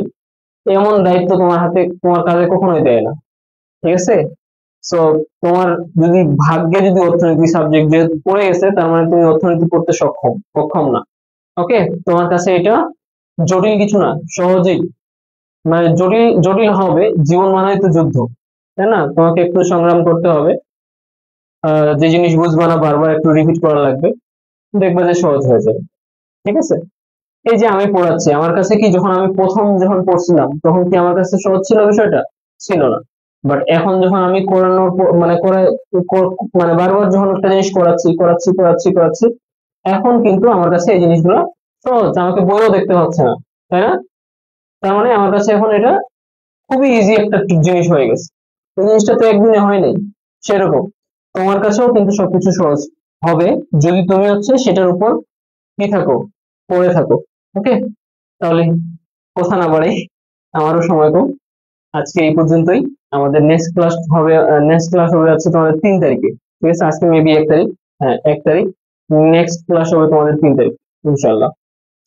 [SPEAKER 1] এমন দায়িত্ব তোমার হাতে তোমার কাছে কখনোই দেয় না। ঠিক আছে, সো তোমার যদি ভাগ্যে যদি অর্থনীতি সাবজেক্ট যে পড়ে গেছে, তার মানে তুমি অর্থনীতি পড়তে অক্ষম না। ওকে, তোমার কাছে এটা জটিল কিছু না, সহজেই, মানে জটিল জটিল হবে, জীবন মানেই তো যুদ্ধ, তাই না? তোমাকে একটু সংগ্রাম করতে হবে, যে জিনিস বুঝবা না বারবার একটু রিপিট করা লাগবে, দেখবে যে সহজ হয়ে যাবে। ঠিক আছে, এই যে আমি পড়াচ্ছি, আমার কাছে কি যখন আমি প্রথম যখন পড়ছিলাম তখন কি আমার কাছে সহজ ছিল বিষয়টা? ছিল না। বাট এখন যখন আমি করানোর মানে মানে বারবার যখন একটা জিনিস করাচ্ছি করাচ্ছি করাচ্ছি করাচ্ছি, এখন কিন্তু আমার কাছে এই জিনিসগুলো সহজ, আমাকে বইও দেখতে হচ্ছে না, তাই না? তার মানে আমার কাছে এখন এটা খুবই ইজি একটা জিনিস হয়ে গেছে। এই জিনিসটা তো একদিনে হয় নাই। সেরকম তোমার কাছেও কিন্তু সবকিছু সহজ হবে যদি তুমি হচ্ছে সেটার উপর কি থাকো, পড়ে থাকো। ওকে, তাহলে কথা না বাড়াই, আমারও সময় কম, আজকে এই পর্যন্তই। আমাদের নেক্সট ক্লাস হবে হচ্ছে তোমাদের 3 তারিখে। ঠিক আছে, আজকে মেবি 1 তারিখ, হ্যাঁ 1 তারিখ, নেক্সট ক্লাস হবে তোমাদের 3 তারিখ ইনশাল্লাহ।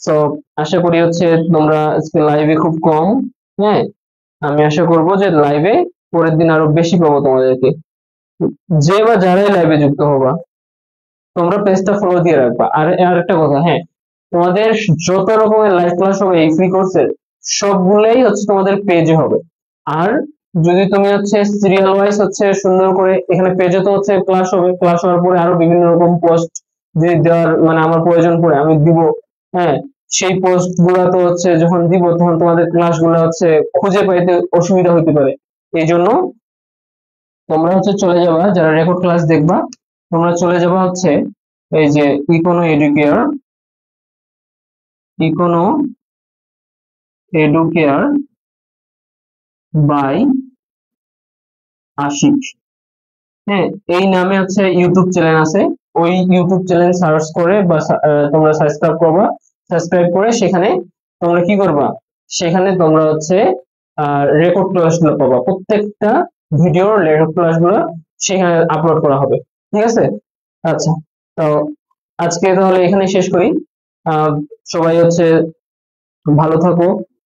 [SPEAKER 1] তো আশা করি হচ্ছে তোমরা আজকে লাইভে খুব কম, হ্যাঁ, আমি আশা করব যে লাইভে পরের দিন আরো বেশি পাবো তোমাদেরকে। যে বা যারাই লাইভে যুক্ত হবা, তোমরা পেজটা ফলো দিয়ে রাখবা। আর একটা কথা, হ্যাঁ, তোমাদের যত রকমের লাইভ ক্লাস হবে এই ফ্রি কোর্সের, সবগুলাই হচ্ছে তোমাদের পেজে হবে। আর যদি তুমি হচ্ছে সিরিয়াল ওয়াইজ হচ্ছে সুন্দর করে এখানে পেজে তো হচ্ছে ক্লাস হবে, ক্লাস হওয়ার পরে আরো বিভিন্ন রকম পোস্ট যে দেওয়ার মানে আমার প্রয়োজন পড়ে আমি দিব। হ্যাঁ, সেই পোস্ট গুলা তো হচ্ছে যখন দিব তখন তোমাদের ক্লাস গুলা হচ্ছে খুঁজে পাইতে অসুবিধা হতে পারে। এই জন্য তোমরা হচ্ছে চলে যাবা, যারা রেকর্ড ক্লাস দেখবা, তোমরা চলে যাবা হচ্ছে এই যে Econo Educare, Econo Educare by Ashik. হ্যাঁ, এই নামে হচ্ছে ইউটিউব চ্যানেল আছে, ওই ইউটিউব চ্যানেল সার্চ করে বা তোমরা সাবস্ক্রাইব করবা। সাবস্ক্রাইব করে সেখানে তোমরা কি করবা, সেখানে তোমরা হচ্ছে রেকর্ড ক্লাস গুলো পাবা, প্রত্যেকটা ভিডিওর রেকর্ড ক্লাস গুলো সেখানে আপলোড করা হবে। ঠিক আছে, আচ্ছা, তো আজকে তাহলে এখানে শেষ করি। আহ সবাই হচ্ছে ভালো থাকো,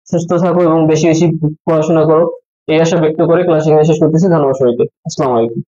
[SPEAKER 1] সুস্থ থাকো এবং বেশি বেশি পড়াশোনা করো, এই আশা ব্যক্ত করে ক্লাস এখানে শেষ করতেছি। ধন্যবাদ সবাইকে, আসসালামু আলাইকুম।